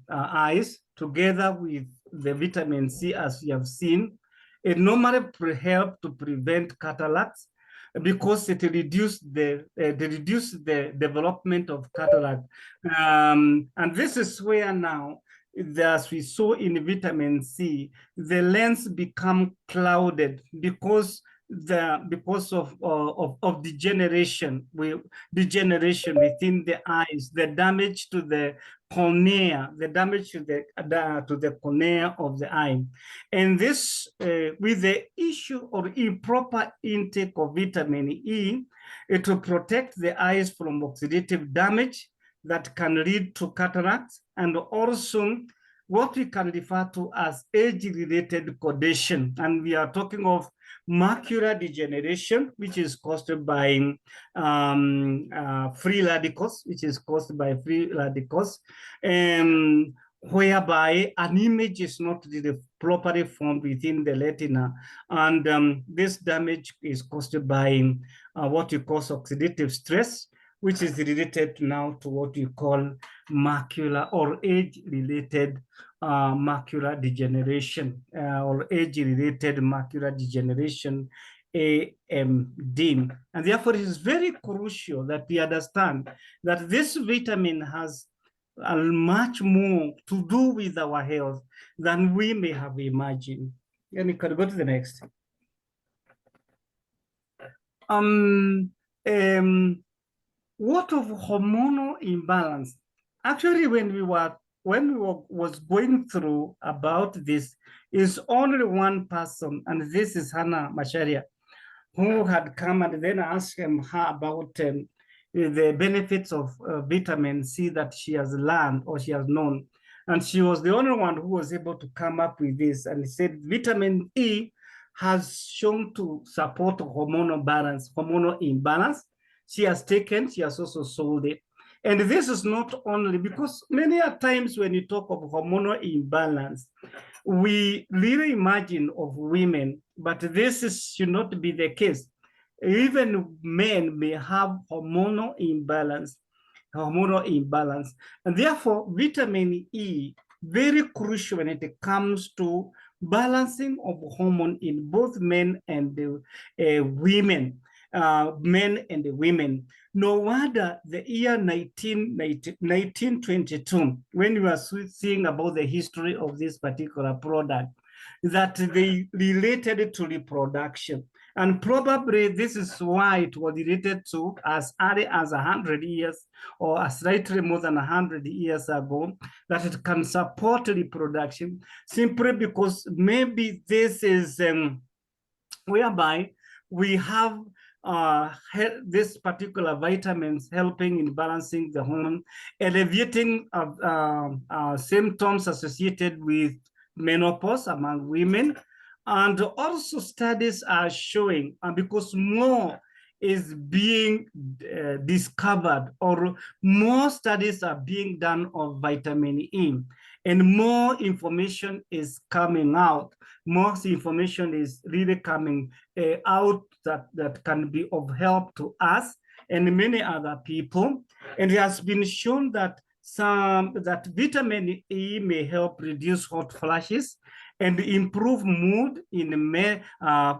eyes together with the vitamin C, as we have seen, it normally help to prevent cataracts because it reduces the development of cataract. And this is where now, as we saw in vitamin C, the lens become clouded because of degeneration within the eyes, the damage to the cornea, the damage to the cornea of the eye. And this, with the issue of improper intake of vitamin E, it will protect the eyes from oxidative damage that can lead to cataracts, and also what we can refer to as age-related condition. And we are talking of macular degeneration, which is caused by free radicals, whereby an image is not really properly formed within the retina. And this damage is caused by what we call oxidative stress, which is related now to what we call macular or age-related macular degeneration, or age-related macular degeneration, AMD. And therefore, it is very crucial that we understand that this vitamin has much more to do with our health than we may have imagined. And you can go to the next. What of hormonal imbalance? Actually, when we was going through about this, is only one person, and this is Hannah Macharia, who had come and then asked her about the benefits of vitamin C that she has learned or she has known. And she was the only one who was able to come up with this, and said vitamin E has shown to support hormonal balance, hormonal imbalance. She has also sold it. And this is not only because many times when you talk of hormonal imbalance, we really imagine of women, but this should not be the case. even men may have hormonal imbalance, and therefore vitamin E very crucial when it comes to balancing of hormone in both men and women. Men and women. No wonder the year 1922, when we were seeing about the history of this particular product, that they related to reproduction. And probably this is why it was related to as early as 100 years or slightly more than 100 years ago, that it can support reproduction, simply because maybe this is whereby we have this particular vitamins helping in balancing the hormone, alleviating symptoms associated with menopause among women. And also studies are showing, because more is being discovered, or more studies are being done of vitamin E, and more information is coming out. More information is really coming out that can be of help to us and many other people. And it has been shown that vitamin E may help reduce hot flashes and improve mood in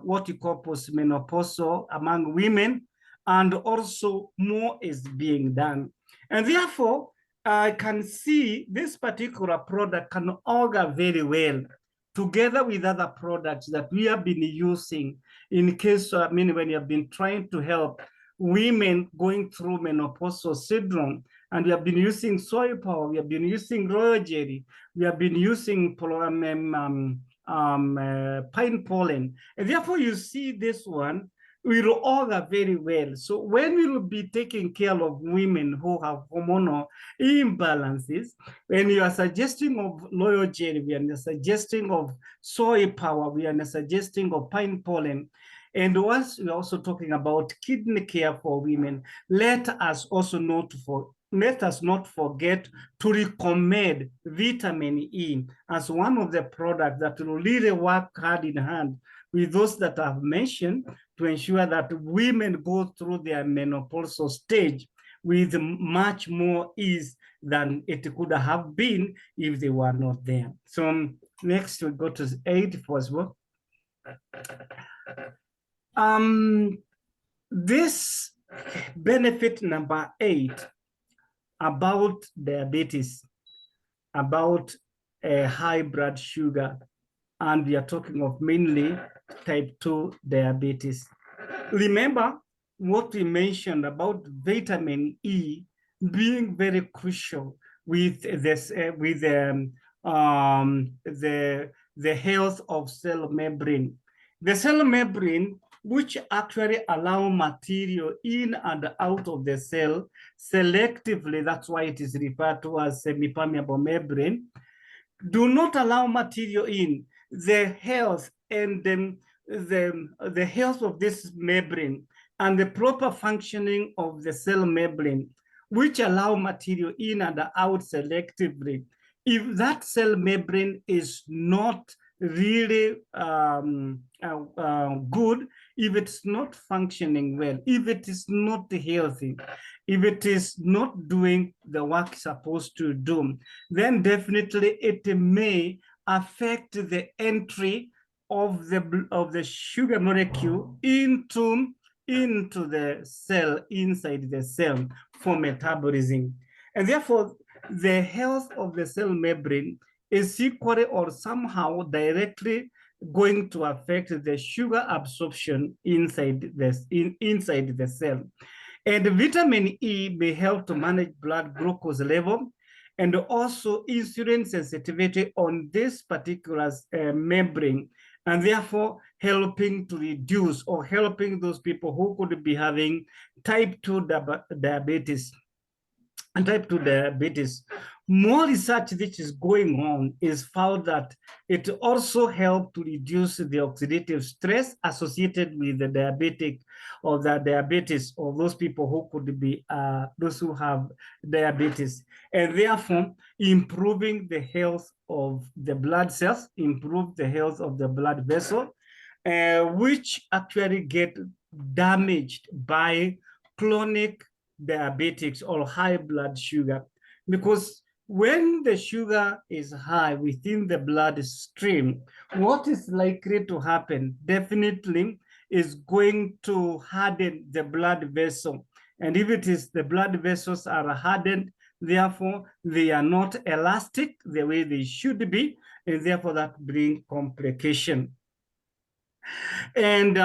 what you call postmenopausal among women, and also more is being done. And therefore, I can see this particular product can augur very well together with other products that we have been using in case, when you have been trying to help women going through menopausal syndrome. And we have been using soy power, we have been using royal jelly, we have been using pine pollen. And therefore you see this one will augur very well. So when we will be taking care of women who have hormonal imbalances, when you are suggesting of royal jelly, we are suggesting of soy power, we are suggesting of pine pollen. And once we're also talking about kidney care for women, let us also not forget to recommend vitamin E as one of the products that will really work hand in hand with those that I've mentioned to ensure that women go through their menopausal stage with much more ease than it could have been if they were not there. So next we go to 8 as well. This benefit number 8 about diabetes, about high blood sugar, and we are talking of mainly type 2 diabetes. Remember what we mentioned about vitamin E being very crucial with this, the health of cell membrane. The cell membrane, which actually allow material in and out of the cell selectively, that's why it is referred to as semi-permeable membrane, do not allow material in. The health and the health of this membrane and the proper functioning of the cell membrane, which allow material in and out selectively. If that cell membrane is not really good, if it's not functioning well, if it is not healthy, if it is not doing the work it's supposed to do, then definitely it may affect the entry of the sugar molecule into the cell, inside the cell for metabolism. And therefore, the health of the cell membrane is equally or somehow directly going to affect the sugar absorption inside the cell. And vitamin E may help to manage blood glucose level and also insulin sensitivity on this particular membrane, and therefore helping to reduce or helping those people who could be having type 2 diabetes. And type 2 diabetes. More research which is going on is found that it also helps to reduce the oxidative stress associated with the diabetic or the diabetes, or those people who could be those who have diabetes, and therefore improving the health of the blood cells, improve the health of the blood vessel, which actually get damaged by chronic diabetics or high blood sugar, because when the sugar is high within the bloodstream, what is likely to happen definitely is going to harden the blood vessel. And if it is the blood vessels are hardened, therefore they are not elastic the way they should be, and therefore that brings complication. And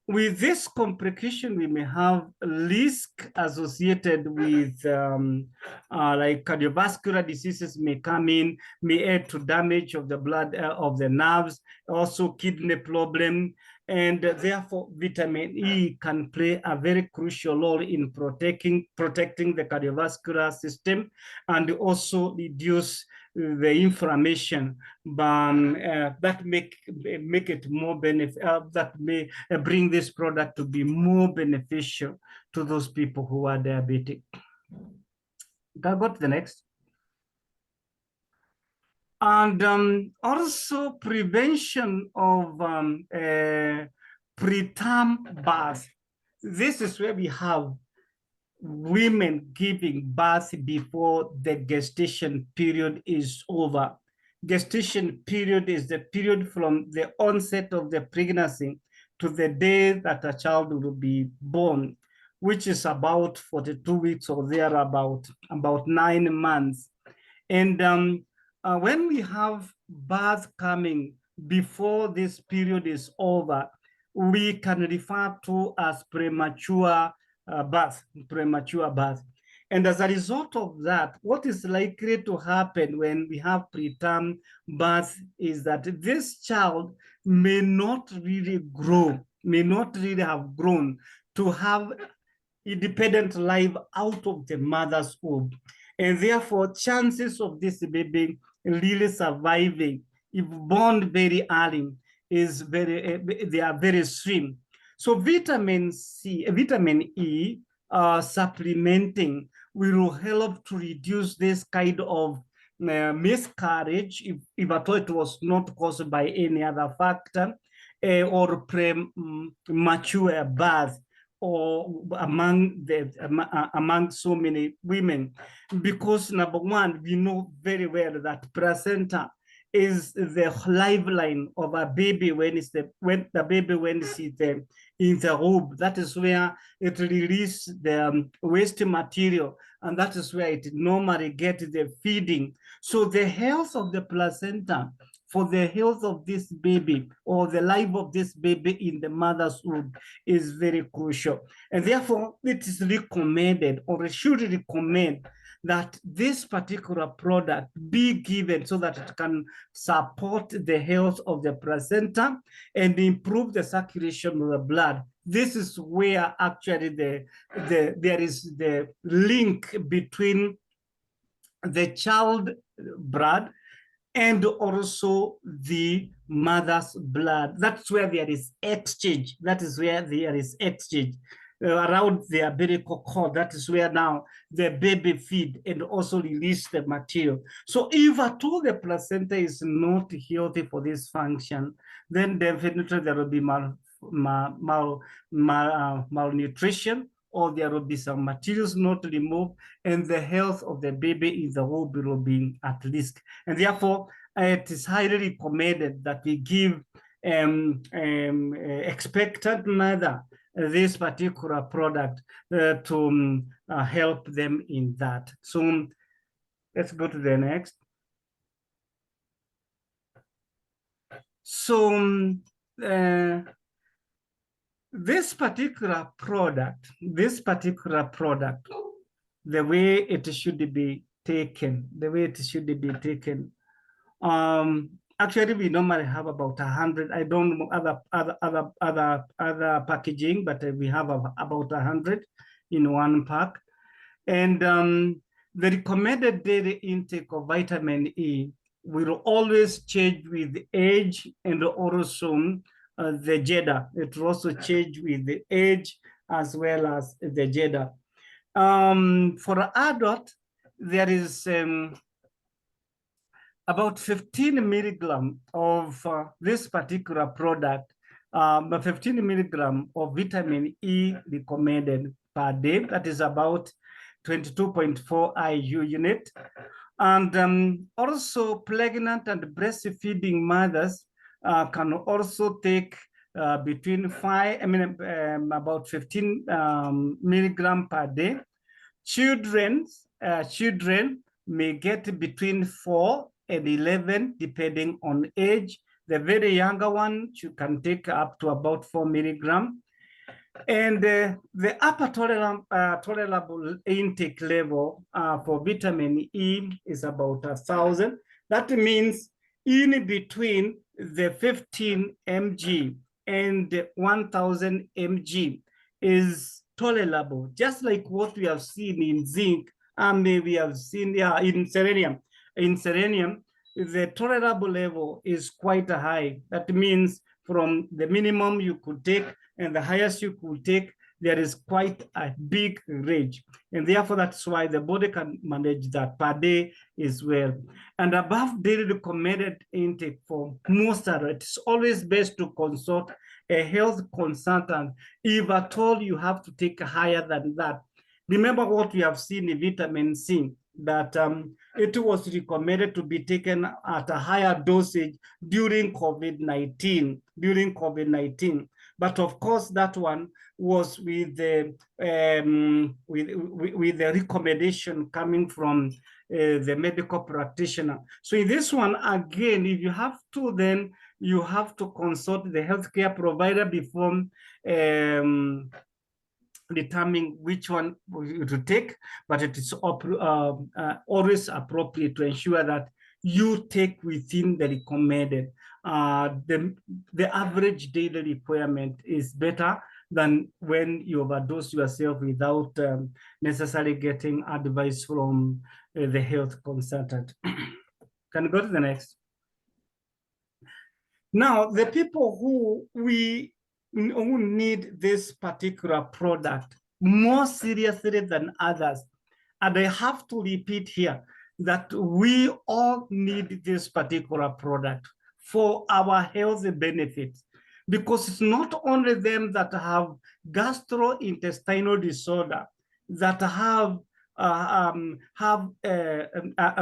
with this complication, we may have risk associated with like cardiovascular diseases may come in, may add to damage of the blood, of the nerves, also kidney problem. And therefore, vitamin E can play a very crucial role in protecting the cardiovascular system and also reduce the inflammation that make it more that may bring this product to be more beneficial to those people who are diabetic. Can I go to the next? And also prevention of preterm birth. This is where we have women giving birth before the gestation period is over. Gestation period is the period from the onset of the pregnancy to the day that a child will be born, which is about 42 weeks or thereabout, about 9 months. And when we have birth coming before this period is over, we can refer to as premature birth. And as a result of that, what is likely to happen when we have preterm birth is that this child may not really grow, may not really have grown to have independent life out of the mother's womb. And therefore, chances of this baby really surviving, if born very early, is they are very slim. So vitamin E supplementing will help to reduce this kind of miscarriage if at all it was not caused by any other factor, or premature birth, or among so many women, because number one, we know very well that placenta is the lifeline of a baby when it's in the womb. That is where it releases the waste material, and that is where it normally gets the feeding. So the health of the placenta, for the health of this baby or the life of this baby in the mother's womb, is very crucial. And therefore, it is recommended, or it should recommend, that this particular product be given so that it can support the health of the placenta and improve the circulation of the blood. This is where actually there is the link between the child blood and also the mother's blood. That's where there is exchange. That is where there is exchange around the umbilical cord. That is where now the baby feed and also release the material. So if at all the placenta is not healthy for this function, then definitely there will be malnutrition, or there will be some materials not removed, and the health of the baby in the womb will be at risk. And therefore, it is highly recommended that we give expectant mother this particular product to help them in that. So let's go to the next. So this particular product, the way it should be taken, actually, we normally have about 100. I don't know other packaging, but we have about 100 in one pack. And the recommended daily intake of vitamin E will always change with age, and also the gender. It will also change with the age as well as the gender. For an adult, there is about 15 milligrams of this particular product 15 milligram of vitamin E recommended per day. That is about 22.4 IU unit. And also pregnant and breastfeeding mothers can also take between about 15 milligram per day. Children may get between 4 and 11, depending on age. The very younger one, you can take up to about 4 milligram. And the upper tolerable intake level for vitamin E is about 1,000. That means in between the 15 mg and 1,000 mg is tolerable, just like what we have seen in zinc and we have seen in selenium. In selenium, the tolerable level is quite high. That means from the minimum you could take and the highest you could take, there is quite a big range. And therefore, that's why the body can manage that per day as well. And above daily recommended intake for most adults, it's always best to consult a health consultant if at all you have to take higher than that. Remember what we have seen in vitamin C, that it was recommended to be taken at a higher dosage during COVID-19. But of course, that one was with the recommendation coming from the medical practitioner. So in this one, again, if you have to, then you have to consult the healthcare provider before determining which one to take, but it is always appropriate to ensure that you take within the recommended. The average daily requirement is better than when you overdose yourself without necessarily getting advice from the health consultant. Can you go to the next? Now, the people who need this particular product more seriously than others, and I have to repeat here that we all need this particular product for our health benefits, because it's not only them that have gastrointestinal disorder that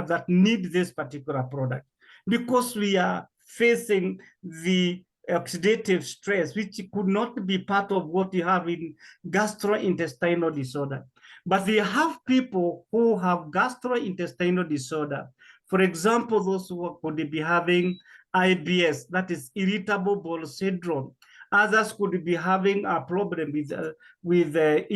that need this particular product, because we are facing the oxidative stress, which could not be part of what you have in gastrointestinal disorder. But we have people who have gastrointestinal disorder. For example, those who could be having IBS, that is irritable bowel syndrome. Others could be having a problem with the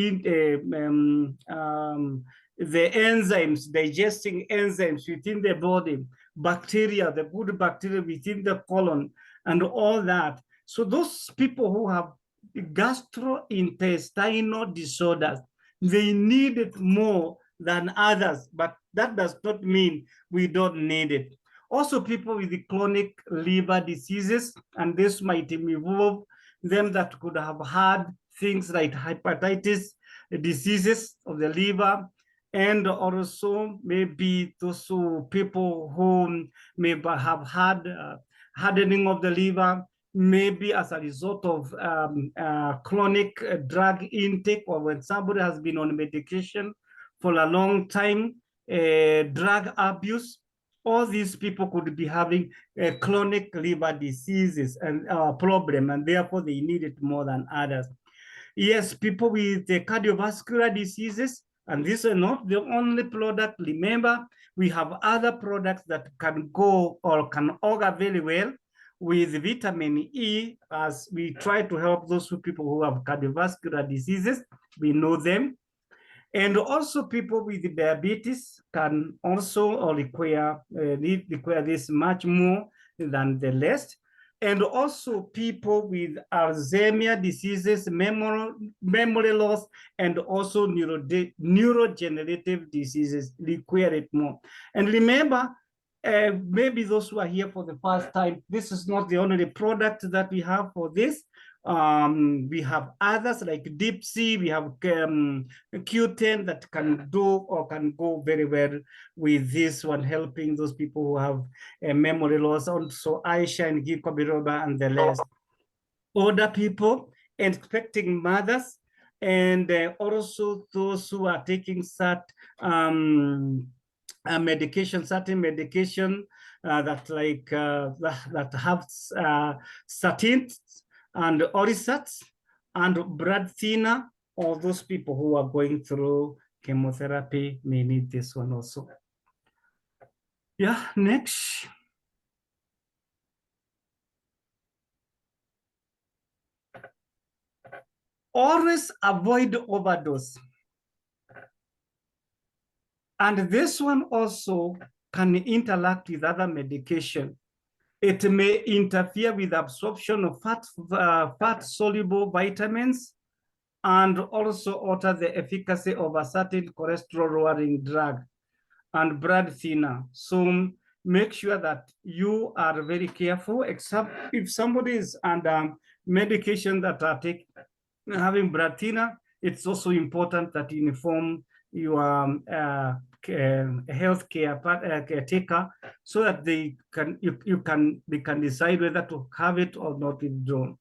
enzymes, digesting enzymes within the body, bacteria, the good bacteria within the colon, and all that. So those people who have gastrointestinal disorders, they need it more than others, but that does not mean we don't need it. Also, people with the chronic liver diseases, and this might involve them that could have had things like hepatitis diseases of the liver, and also maybe those people who may have had hardening of the liver, maybe as a result of chronic drug intake, or when somebody has been on medication for a long time, drug abuse. All these people could be having chronic liver diseases and problem, and therefore they need it more than others. Yes, people with cardiovascular diseases, and these are not the only product. Remember, we have other products that can go or can augur very well with vitamin E, as we try to help those people who have cardiovascular diseases. We know them. And also people with diabetes can also require this much more than the rest. And also people with Alzheimer's diseases, memory loss, and also neurodegenerative diseases require it more. And remember, maybe those who are here for the first time, this is not the only product that we have for this. We have others like Deep Sea, we have Q10 that can do or can go very well with this one, helping those people who have memory loss, also iShine, Ginkgo biloba, and the rest. older people, and expecting mothers, and also those who are taking certain medication that have statins and orisats and blood thinner. All those people who are going through chemotherapy may need this one also. Yeah, next. Always avoid overdose. And this one also can interact with other medication. It may interfere with absorption of fat-soluble vitamins and also alter the efficacy of a certain cholesterol-lowering drug and blood thinner. So make sure that you are very careful, except if somebody is under medication that are having blood thinner, it's also important that you inform your healthcare caretaker so that they can decide whether to have it or not withdrawn.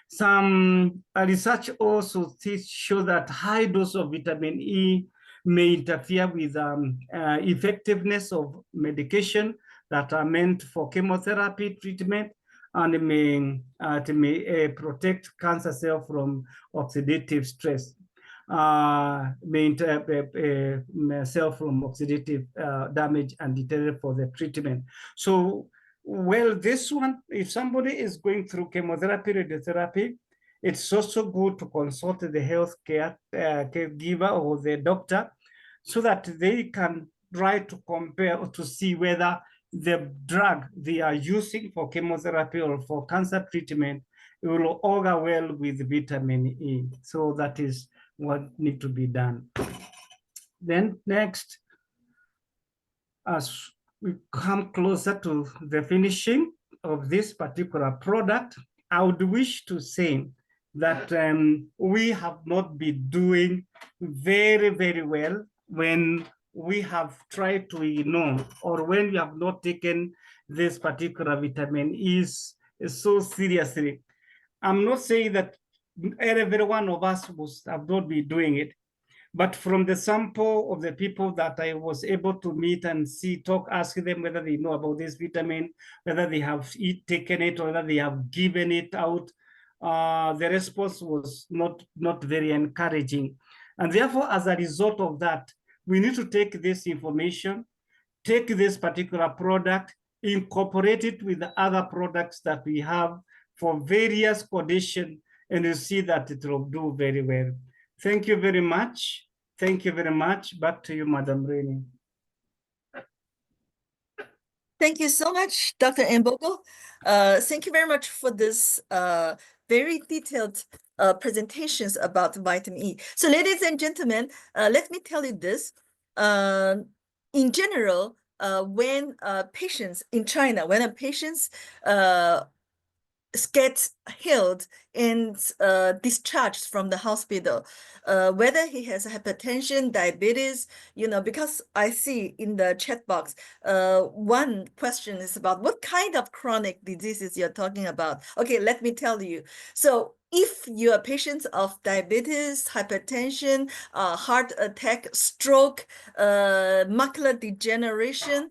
Some research also show that high dose of vitamin E may interfere with effectiveness of medication that are meant for chemotherapy treatment, and it may protect cancer cells from oxidative stress. May cell from oxidative damage and deteriorate for the treatment. So, well, this one, if somebody is going through chemotherapy, radiotherapy, it's also good to consult the healthcare caregiver or the doctor so that they can try to compare or to see whether the drug they are using for chemotherapy or for cancer treatment will augur well with vitamin E. So that is what need to be done. Then next, as we come closer to the finishing of this particular product, I would wish to say that we have not been doing very, very well when we have tried to ignore or when we have not taken this particular vitamin E so seriously. I'm not saying that every one of us must have not been doing it, but from the sample of the people that I was able to meet and see, talk, ask them whether they know about this vitamin, whether they have taken it or whether they have given it out, the response was not very encouraging. And therefore, as a result of that, we need to take this information, take this particular product, incorporate it with the other products that we have for various conditions, and you see that it will do very well. Thank you very much. Thank you very much. Back to you, Madam Rainey. Thank you so much, Dr. Mbogo. Thank you very much for this very detailed presentations about vitamin E. So ladies and gentlemen, let me tell you this. In general, when patients in China, when a patient's gets healed and discharged from the hospital, whether he has hypertension, diabetes, because I see in the chat box, one question is about what kind of chronic diseases you're talking about. Okay, let me tell you. So if you are patients of diabetes, hypertension, heart attack, stroke, macular degeneration,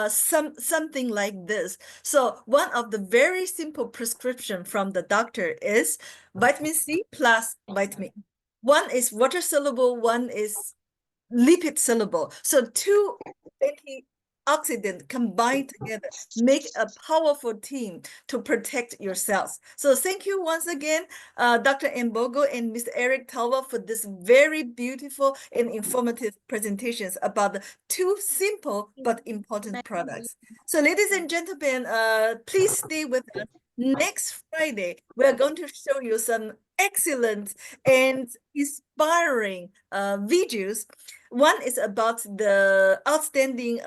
something like this. So one of the very simple prescription from the doctor is vitamin C plus vitamin E. One is water soluble, one is lipid soluble. So two antioxidants combined together make a powerful team to protect your cells. So thank you once again, Dr. Mbogo and Mr. Eric Talwa, for this very beautiful and informative presentations about the two simple but important products. So ladies and gentlemen, please stay with us. Next Friday, we're going to show you some excellent and inspiring videos. One is about the outstanding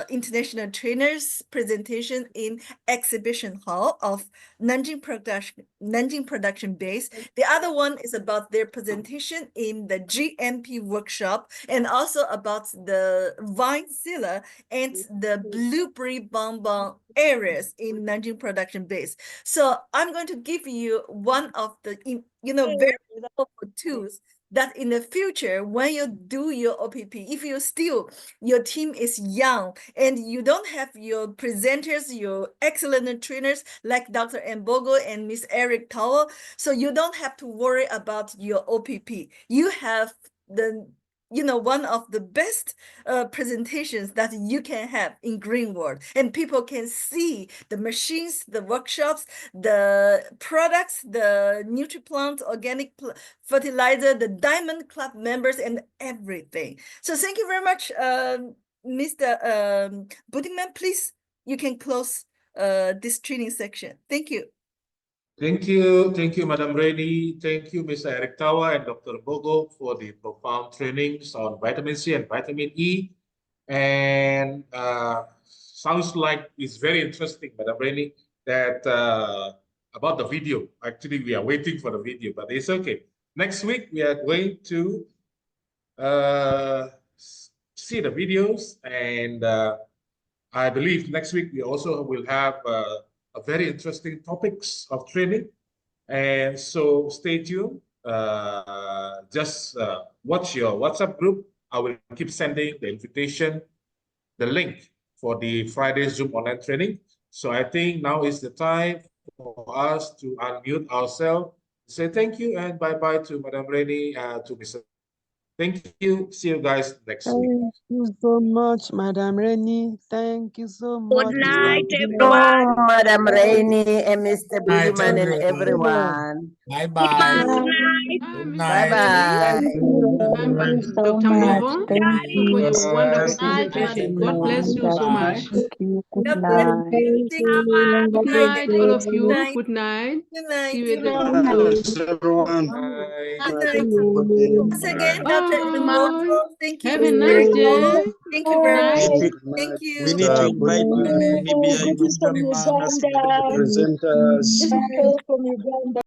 international trainers presentation in exhibition hall of Nanjing production base. The other one is about their presentation in the GMP workshop, and also about the vine cellar and the blueberry bonbon areas in Nanjing production base. So I'm going to give you one of the very powerful tools that in the future, when you do your OPP, if your team is young and you don't have your presenters, your excellent trainers like Dr. Mbogo and Miss Eric Towell, so you don't have to worry about your OPP. You have one of the best presentations that you can have in green world, and people can see the machines, the workshops, the products, the NutriPlant organic fertilizer, the Diamond Club members, and everything. So thank you very much, Mr. Buddingman. Please, you can close this training section. Thank you. Thank you, Madam Rainey. Thank you, Mr. Eric Tawa and Dr. Bogo for the profound trainings on vitamin C and vitamin E. And sounds like it's very interesting, Madam Rainey, that about the video. Actually, we are waiting for the video, but it's okay. Next week, we are going to see the videos, and I believe next week we also will have a very interesting topics of training. And so stay tuned. Just watch your WhatsApp group. I will keep sending the invitation, the link for the Friday Zoom online training. So I think now is the time for us to unmute ourselves, say thank you and bye-bye to Madam Rainey, to Mr. Thank you. See you guys next week. Thank you so much, Madam Rainey. Thank you so much. Good night, Mr. everyone. Madam Rainey and Mr. Night, Budiman and everyone. everyone. Bye-bye. Good night. Good Mr. night. Bye-bye. Dr. so Dr. much. Mbogo, Thank for you. your wonderful Good night, presentation. Madam. God bless you so Bye. much. Thank you. Good God bless night. you. Thank you. Good night, all of Good you. night. Good night. Good night. See you Good again. night, everyone. Bye. Good night. Once again, Dr. Bye. Mbogo, thank you. Have a Mr. nice day. Thank you very much. Night. Thank We you. need to Bye. invite Bye. maybe Bye. Miss Budiman. presenters. This is from Uganda.